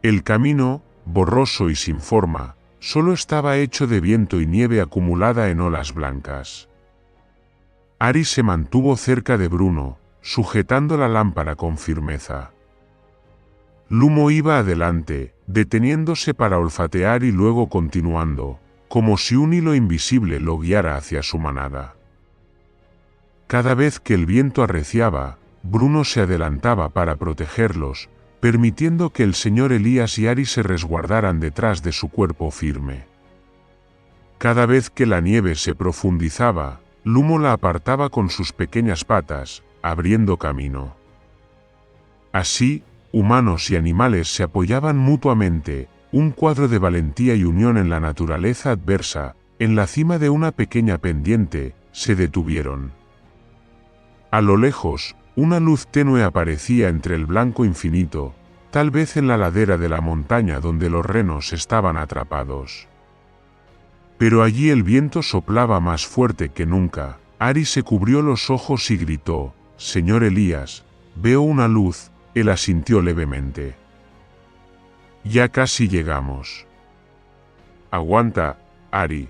Speaker 1: El camino, borroso y sin forma, solo estaba hecho de viento y nieve acumulada en olas blancas. Ari se mantuvo cerca de Bruno, sujetando la lámpara con firmeza. Lumo iba adelante, deteniéndose para olfatear y luego continuando, como si un hilo invisible lo guiara hacia su manada. Cada vez que el viento arreciaba, Bruno se adelantaba para protegerlos, permitiendo que el señor Elías y Ari se resguardaran detrás de su cuerpo firme. Cada vez que la nieve se profundizaba, Lumo la apartaba con sus pequeñas patas, abriendo camino. Así, humanos y animales se apoyaban mutuamente, un cuadro de valentía y unión en la naturaleza adversa. En la cima de una pequeña pendiente, se detuvieron. A lo lejos, una luz tenue aparecía entre el blanco infinito, tal vez en la ladera de la montaña donde los renos estaban atrapados. Pero allí el viento soplaba más fuerte que nunca. Ari se cubrió los ojos y gritó: «Señor Elías, veo una luz». Él asintió levemente. «Ya casi llegamos». «Aguanta, Ari.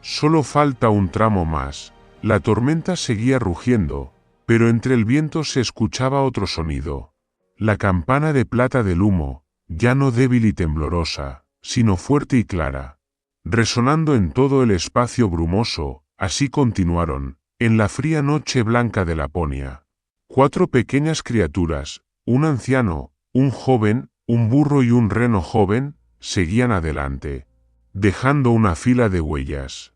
Speaker 1: Solo falta un tramo más». La tormenta seguía rugiendo, pero entre el viento se escuchaba otro sonido. La campana de plata del humo, ya no débil y temblorosa, sino fuerte y clara, resonando en todo el espacio brumoso. Así continuaron, en la fría noche blanca de Laponia. 4 pequeñas criaturas, un anciano, un joven, un burro y un reno joven, seguían adelante, dejando una fila de huellas.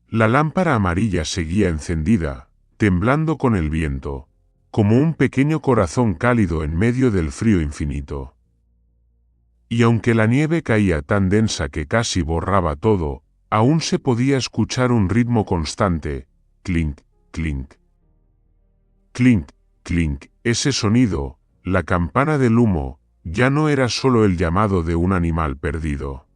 Speaker 1: La lámpara amarilla seguía encendida, temblando con el viento, como un pequeño corazón cálido en medio del frío infinito. Y aunque la nieve caía tan densa que casi borraba todo, aún se podía escuchar un ritmo constante: clink, clink. Clink, clink. Ese sonido, la campana del humo, ya no era solo el llamado de un animal perdido.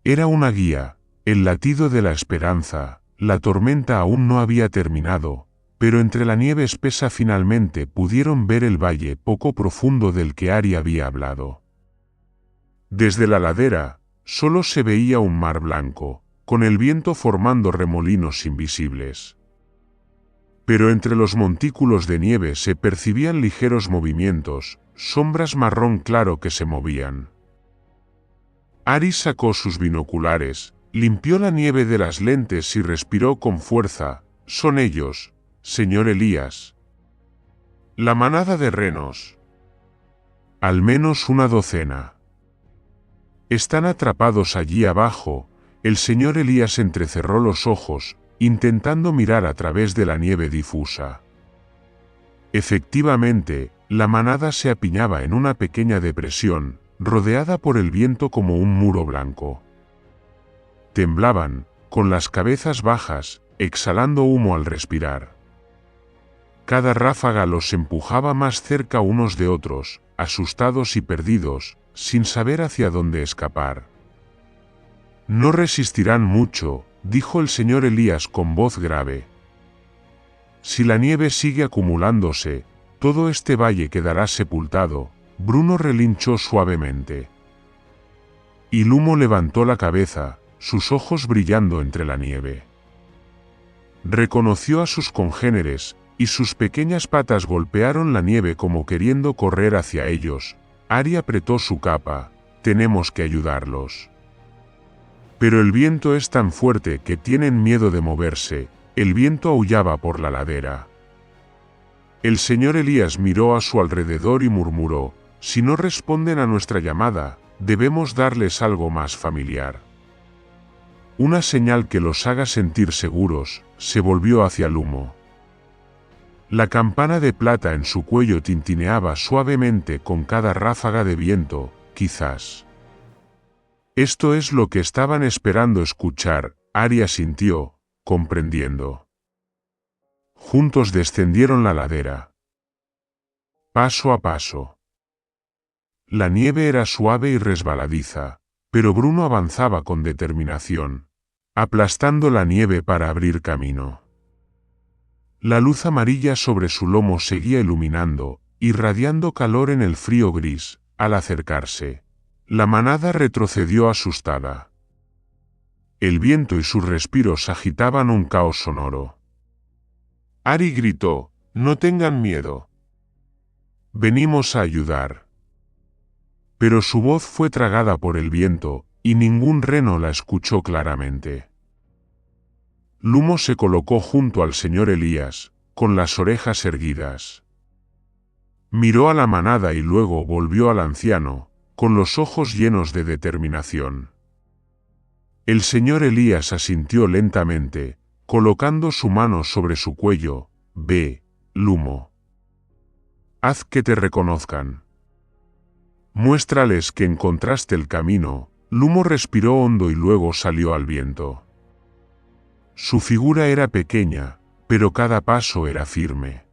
Speaker 1: Era una guía, el latido de la esperanza. La tormenta aún no había terminado, pero entre la nieve espesa finalmente pudieron ver el valle poco profundo del que Ari había hablado. Desde la ladera, solo se veía un mar blanco, con el viento formando remolinos invisibles. Pero entre los montículos de nieve se percibían ligeros movimientos, sombras marrón claro que se movían. Ari sacó sus binoculares, limpió la nieve de las lentes y respiró con fuerza. «Son ellos, señor Elías». «La manada de renos». «Al menos una docena». «Están atrapados allí abajo». El señor Elías entrecerró los ojos, intentando mirar a través de la nieve difusa. Efectivamente, la manada se apiñaba en una pequeña depresión, rodeada por el viento como un muro blanco. Temblaban, con las cabezas bajas, exhalando humo al respirar. Cada ráfaga los empujaba más cerca unos de otros, asustados y perdidos, sin saber hacia dónde escapar. «No resistirán mucho», dijo el señor Elías con voz grave. «Si la nieve sigue acumulándose, todo este valle quedará sepultado». Bruno relinchó suavemente. Y Lumo levantó la cabeza, sus ojos brillando entre la nieve. Reconoció a sus congéneres, y sus pequeñas patas golpearon la nieve como queriendo correr hacia ellos. Ari apretó su capa. «Tenemos que ayudarlos». «Pero el viento es tan fuerte que tienen miedo de moverse». El viento aullaba por la ladera. El señor Elías miró a su alrededor y murmuró: «Si no responden a nuestra llamada, debemos darles algo más familiar. Una señal que los haga sentir seguros». Se volvió hacia Lumo. La campana de plata en su cuello tintineaba suavemente con cada ráfaga de viento. «Quizás Esto es lo que estaban esperando escuchar. Ari asintió, comprendiendo. Juntos descendieron la ladera. Paso a paso. La nieve era suave y resbaladiza, pero Bruno avanzaba con determinación, aplastando la nieve para abrir camino. La luz amarilla sobre su lomo seguía iluminando, irradiando calor en el frío gris. Al acercarse, la manada retrocedió asustada. El viento y sus respiros agitaban un caos sonoro. Ari gritó: «No tengan miedo. Venimos a ayudar». Pero su voz fue tragada por el viento, y ningún reno la escuchó claramente. Lumo se colocó junto al señor Elías, con las orejas erguidas. Miró a la manada y luego volvió al anciano, con los ojos llenos de determinación. El señor Elías asintió lentamente, colocando su mano sobre su cuello. «Ve, Lumo. Haz que te reconozcan. Muéstrales que encontraste el camino». Lumo respiró hondo y luego salió al viento. Su figura era pequeña, pero cada paso era firme.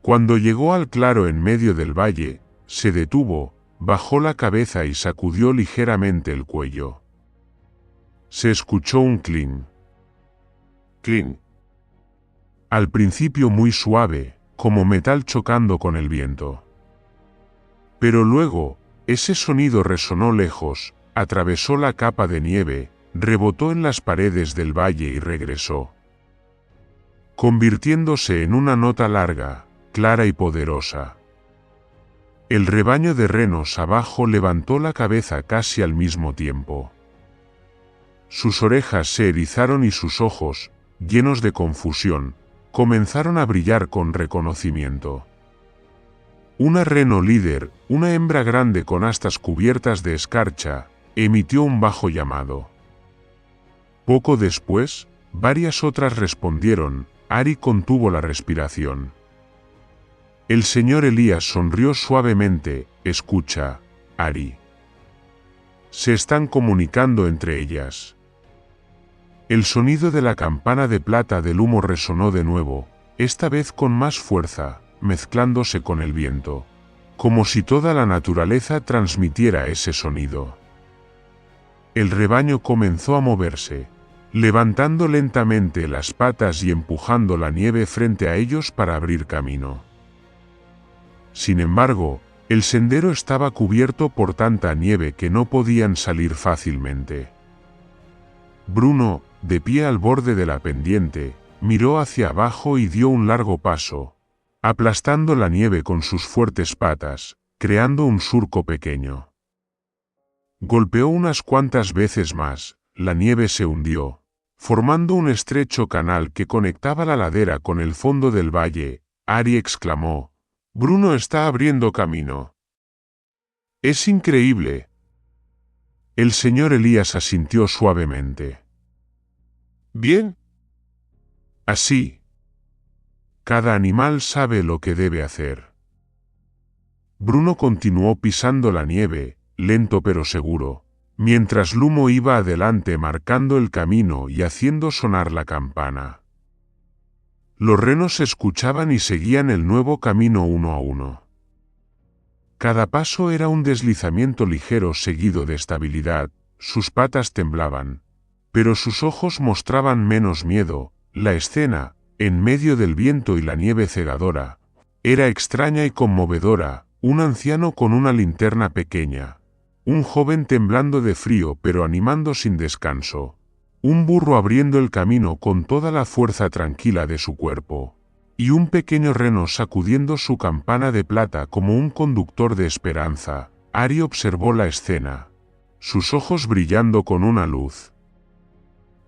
Speaker 1: Cuando llegó al claro en medio del valle, se detuvo, bajó la cabeza y sacudió ligeramente el cuello. Se escuchó un clink. Clink. Al principio muy suave, como metal chocando con el viento. Pero luego, ese sonido resonó lejos, atravesó la capa de nieve, rebotó en las paredes del valle y regresó, convirtiéndose en una nota larga, clara y poderosa. El rebaño de renos abajo levantó la cabeza casi al mismo tiempo. Sus orejas se erizaron y sus ojos, llenos de confusión, comenzaron a brillar con reconocimiento. Una reno líder, una hembra grande con astas cubiertas de escarcha, emitió un bajo llamado. Poco después, varias otras respondieron. Ari contuvo la respiración. El señor Elías sonrió suavemente. «Escucha, Ari. Se están comunicando entre ellas». El sonido de la campana de plata del humo resonó de nuevo, esta vez con más fuerza, mezclándose con el viento, como si toda la naturaleza transmitiera ese sonido. El rebaño comenzó a moverse, levantando lentamente las patas y empujando la nieve frente a ellos para abrir camino. Sin embargo, el sendero estaba cubierto por tanta nieve que no podían salir fácilmente. Bruno, de pie al borde de la pendiente, miró hacia abajo y dio un largo paso, aplastando la nieve con sus fuertes patas, creando un surco pequeño. Golpeó unas cuantas veces más, la nieve se hundió, formando un estrecho canal que conectaba la ladera con el fondo del valle. Ari exclamó: «Bruno está abriendo camino. Es increíble». El señor Elías asintió suavemente. «Bien. Así. Cada animal sabe lo que debe hacer». Bruno continuó pisando la nieve, lento pero seguro, mientras Lumo iba adelante marcando el camino y haciendo sonar la campana. Los renos escuchaban y seguían el nuevo camino uno a uno. Cada paso era un deslizamiento ligero seguido de estabilidad, sus patas temblaban, pero sus ojos mostraban menos miedo. La escena, en medio del viento y la nieve cegadora, era extraña y conmovedora. Un anciano con una linterna pequeña, un joven temblando de frío pero animando sin descanso, un burro abriendo el camino con toda la fuerza tranquila de su cuerpo, y un pequeño reno sacudiendo su campana de plata como un conductor de esperanza. Ari observó la escena, sus ojos brillando con una luz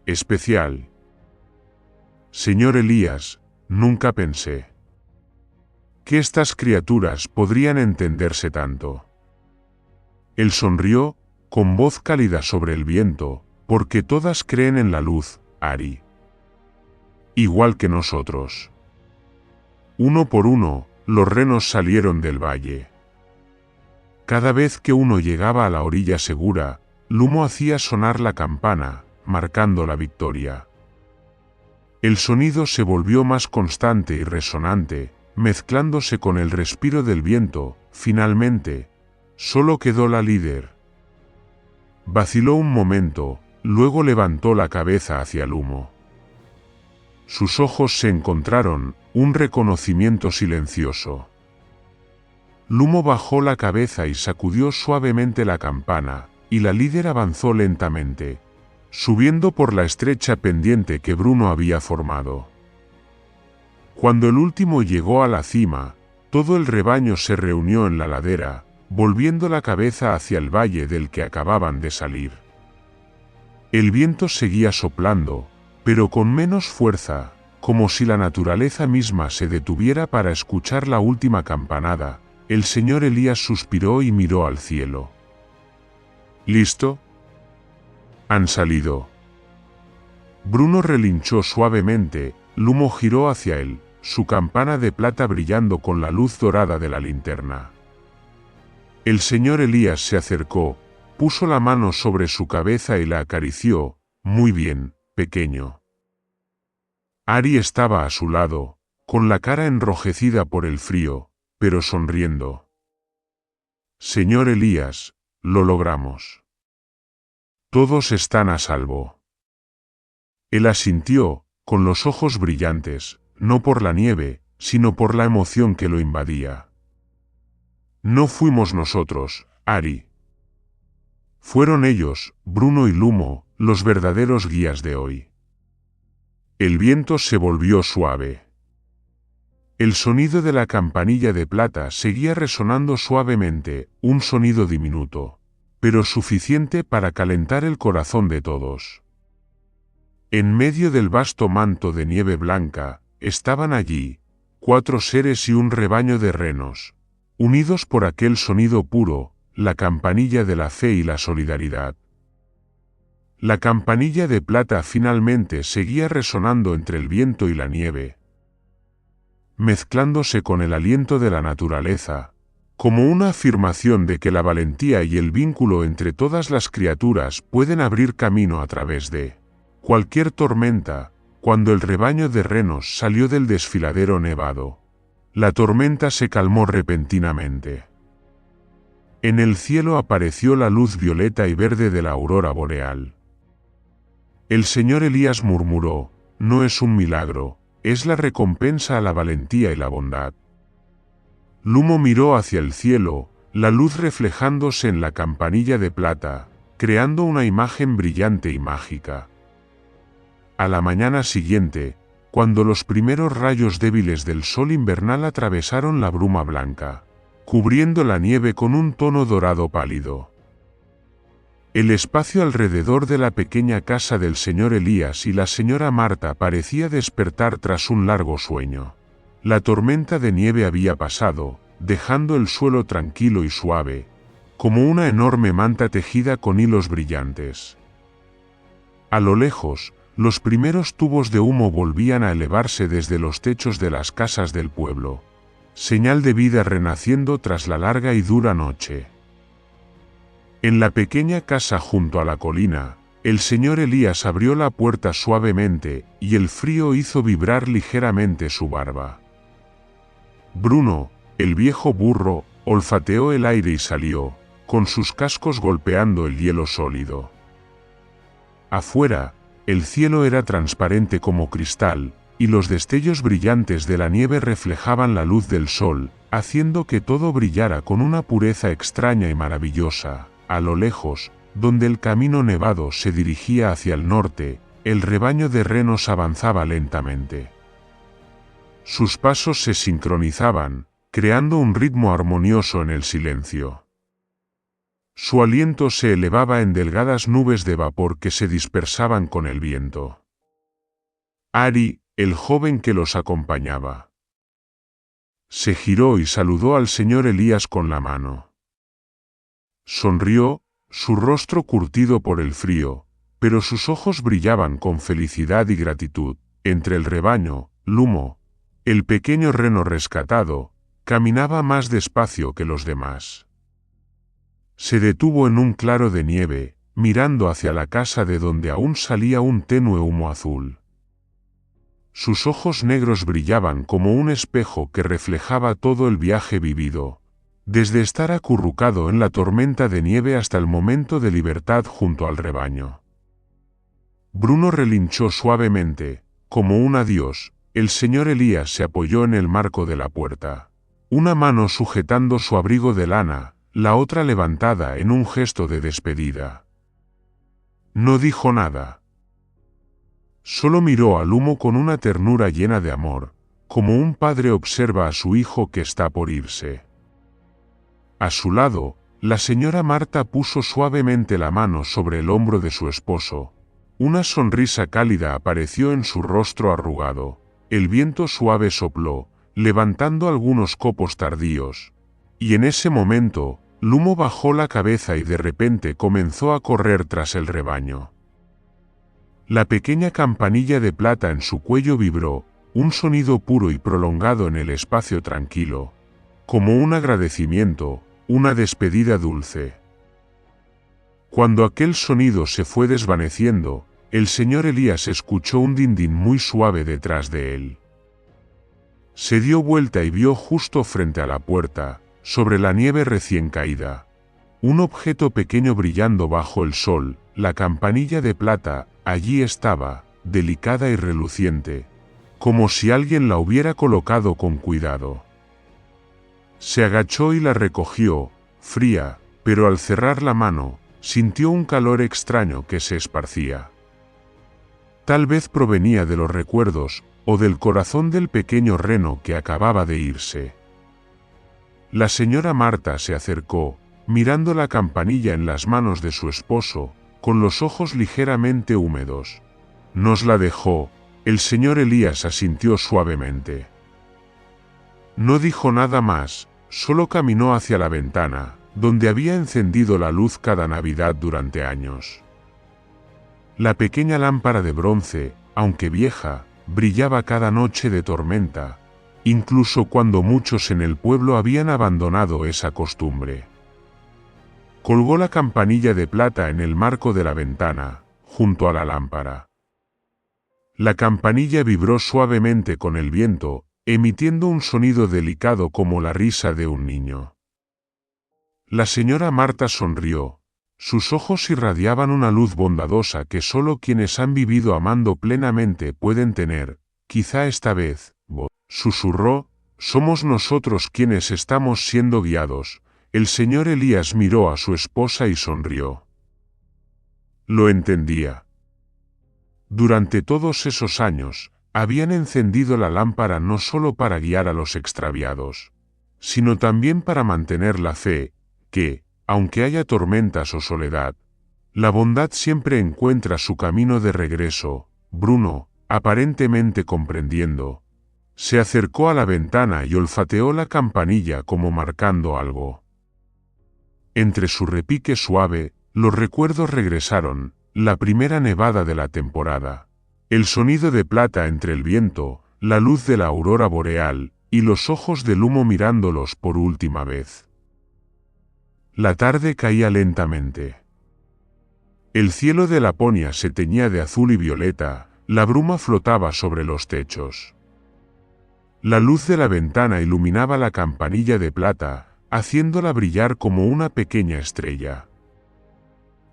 Speaker 1: especial. «Señor Elías, nunca pensé que estas criaturas podrían entenderse tanto». Él sonrió, con voz cálida sobre el viento: «Porque todas creen en la luz, Ari. Igual que nosotros». Uno por uno, los renos salieron del valle. Cada vez que uno llegaba a la orilla segura, Lumo hacía sonar la campana, marcando la victoria. El sonido se volvió más constante y resonante, mezclándose con el respiro del viento. Finalmente, solo quedó la líder. Vaciló un momento, luego levantó la cabeza hacia Lumo. Sus ojos se encontraron, un reconocimiento silencioso. Lumo bajó la cabeza y sacudió suavemente la campana, y la líder avanzó lentamente, subiendo por la estrecha pendiente que Bruno había formado. Cuando el último llegó a la cima, todo el rebaño se reunió en la ladera, volviendo la cabeza hacia el valle del que acababan de salir. El viento seguía soplando, pero con menos fuerza, como si la naturaleza misma se detuviera para escuchar la última campanada. El señor Elías suspiró y miró al cielo. ¿Listo? Han salido. Bruno relinchó suavemente. Lumo giró hacia él, su campana de plata brillando con la luz dorada de la linterna. El señor Elías se acercó, puso la mano sobre su cabeza y la acarició. Muy bien, pequeño. Ari estaba a su lado, con la cara enrojecida por el frío, pero sonriendo. Señor Elías, lo logramos. Todos están a salvo. Él asintió, con los ojos brillantes, no por la nieve, sino por la emoción que lo invadía. No fuimos nosotros, Ari. Fueron ellos, Bruno y Lumo, los verdaderos guías de hoy. El viento se volvió suave. El sonido de la campanilla de plata seguía resonando suavemente, un sonido diminuto, pero suficiente para calentar el corazón de todos. En medio del vasto manto de nieve blanca, estaban allí, 4 seres y un rebaño de renos, unidos por aquel sonido puro, la campanilla de la fe y la solidaridad. La campanilla de plata finalmente seguía resonando entre el viento y la nieve, mezclándose con el aliento de la naturaleza, como una afirmación de que la valentía y el vínculo entre todas las criaturas pueden abrir camino a través de cualquier tormenta. Cuando el rebaño de renos salió del desfiladero nevado, la tormenta se calmó repentinamente. En el cielo apareció la luz violeta y verde de la aurora boreal. El señor Elías murmuró: no es un milagro, es la recompensa a la valentía y la bondad. Lumo miró hacia el cielo, la luz reflejándose en la campanilla de plata, creando una imagen brillante y mágica. A la mañana siguiente, cuando los primeros rayos débiles del sol invernal atravesaron la bruma blanca, cubriendo la nieve con un tono dorado pálido, el espacio alrededor de la pequeña casa del señor Elías y la señora Marta parecía despertar tras un largo sueño. La tormenta de nieve había pasado, dejando el suelo tranquilo y suave, como una enorme manta tejida con hilos brillantes. A lo lejos, los primeros tubos de humo volvían a elevarse desde los techos de las casas del pueblo, señal de vida renaciendo tras la larga y dura noche. En la pequeña casa junto a la colina, el señor Elías abrió la puerta suavemente, y el frío hizo vibrar ligeramente su barba. Bruno, el viejo burro, olfateó el aire y salió, con sus cascos golpeando el hielo sólido. Afuera, el cielo era transparente como cristal, y los destellos brillantes de la nieve reflejaban la luz del sol, haciendo que todo brillara con una pureza extraña y maravillosa. A lo lejos, donde el camino nevado se dirigía hacia el norte, el rebaño de renos avanzaba lentamente. Sus pasos se sincronizaban, creando un ritmo armonioso en el silencio. Su aliento se elevaba en delgadas nubes de vapor que se dispersaban con el viento. Ari, el joven que los acompañaba, se giró y saludó al señor Elías con la mano. Sonrió, su rostro curtido por el frío, pero sus ojos brillaban con felicidad y gratitud. Entre el rebaño, Lumo, el pequeño reno rescatado, caminaba más despacio que los demás. Se detuvo en un claro de nieve, mirando hacia la casa de donde aún salía un tenue humo azul. Sus ojos negros brillaban como un espejo que reflejaba todo el viaje vivido, desde estar acurrucado en la tormenta de nieve hasta el momento de libertad junto al rebaño. Bruno relinchó suavemente, como un adiós. El señor Elías se apoyó en el marco de la puerta, una mano sujetando su abrigo de lana, la otra levantada en un gesto de despedida. No dijo nada. Solo miró al humo con una ternura llena de amor, como un padre observa a su hijo que está por irse. A su lado, la señora Marta puso suavemente la mano sobre el hombro de su esposo. Una sonrisa cálida apareció en su rostro arrugado. El viento suave sopló, levantando algunos copos tardíos. Y en ese momento, Lumo bajó la cabeza y de repente comenzó a correr tras el rebaño. La pequeña campanilla de plata en su cuello vibró, un sonido puro y prolongado en el espacio tranquilo, como un agradecimiento, una despedida dulce. Cuando aquel sonido se fue desvaneciendo, el señor Elías escuchó un dindín muy suave detrás de él. Se dio vuelta y vio justo frente a la puerta, sobre la nieve recién caída, un objeto pequeño brillando bajo el sol. La campanilla de plata, allí estaba, delicada y reluciente, como si alguien la hubiera colocado con cuidado. Se agachó y la recogió, fría, pero al cerrar la mano, sintió un calor extraño que se esparcía. Tal vez provenía de los recuerdos, o del corazón del pequeño reno que acababa de irse. La señora Marta se acercó, mirando la campanilla en las manos de su esposo, con los ojos ligeramente húmedos. Nos la dejó. El señor Elías asintió suavemente. No dijo nada más, solo caminó hacia la ventana, donde había encendido la luz cada Navidad durante años. La pequeña lámpara de bronce, aunque vieja, brillaba cada noche de tormenta, incluso cuando muchos en el pueblo habían abandonado esa costumbre. Colgó la campanilla de plata en el marco de la ventana, junto a la lámpara. La campanilla vibró suavemente con el viento, emitiendo un sonido delicado como la risa de un niño. La señora Marta sonrió. Sus ojos irradiaban una luz bondadosa que solo quienes han vivido amando plenamente pueden tener. Quizá esta vez, susurró, somos nosotros quienes estamos siendo guiados. El señor Elías miró a su esposa y sonrió. Lo entendía. Durante todos esos años, habían encendido la lámpara no solo para guiar a los extraviados, sino también para mantener la fe, que, aunque haya tormentas o soledad, la bondad siempre encuentra su camino de regreso. Bruno, aparentemente comprendiendo, se acercó a la ventana y olfateó la campanilla como marcando algo. Entre su repique suave, los recuerdos regresaron, la primera nevada de la temporada, el sonido de plata entre el viento, la luz de la aurora boreal, y los ojos del humo mirándolos por última vez. La tarde caía lentamente. El cielo de Laponia se teñía de azul y violeta, la bruma flotaba sobre los techos. La luz de la ventana iluminaba la campanilla de plata, haciéndola brillar como una pequeña estrella.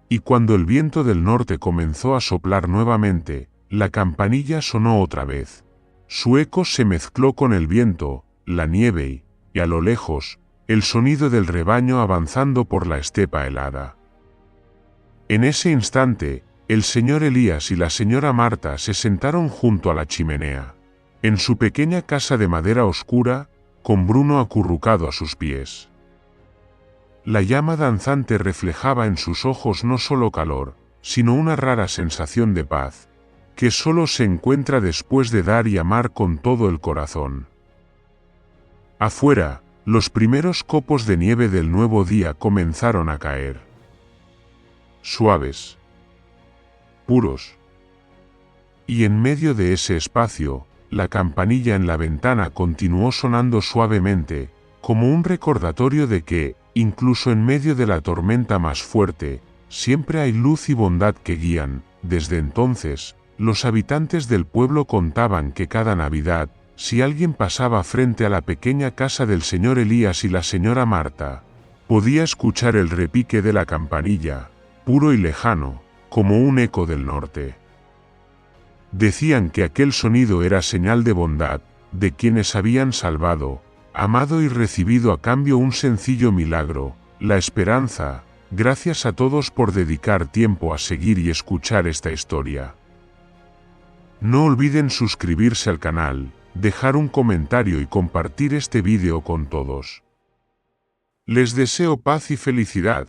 Speaker 1: Y cuando el viento del norte comenzó a soplar nuevamente, la campanilla sonó otra vez. Su eco se mezcló con el viento, la nieve y, a lo lejos, el sonido del rebaño avanzando por la estepa helada. En ese instante, el señor Elías y la señora Marta se sentaron junto a la chimenea, en su pequeña casa de madera oscura, con Bruno acurrucado a sus pies. La llama danzante reflejaba en sus ojos no solo calor, sino una rara sensación de paz, que solo se encuentra después de dar y amar con todo el corazón. Afuera, los primeros copos de nieve del nuevo día comenzaron a caer. Suaves. Puros. Y en medio de ese espacio, la campanilla en la ventana continuó sonando suavemente, como un recordatorio de que, incluso en medio de la tormenta más fuerte, siempre hay luz y bondad que guían. Desde entonces, los habitantes del pueblo contaban que cada Navidad, si alguien pasaba frente a la pequeña casa del señor Elías y la señora Marta, podía escuchar el repique de la campanilla, puro y lejano, como un eco del norte. Decían que aquel sonido era señal de bondad, de quienes habían salvado, amado y recibido a cambio un sencillo milagro, la esperanza. Gracias a todos por dedicar tiempo a seguir y escuchar esta historia. No olviden suscribirse al canal, dejar un comentario y compartir este vídeo con todos. Les deseo paz y felicidad.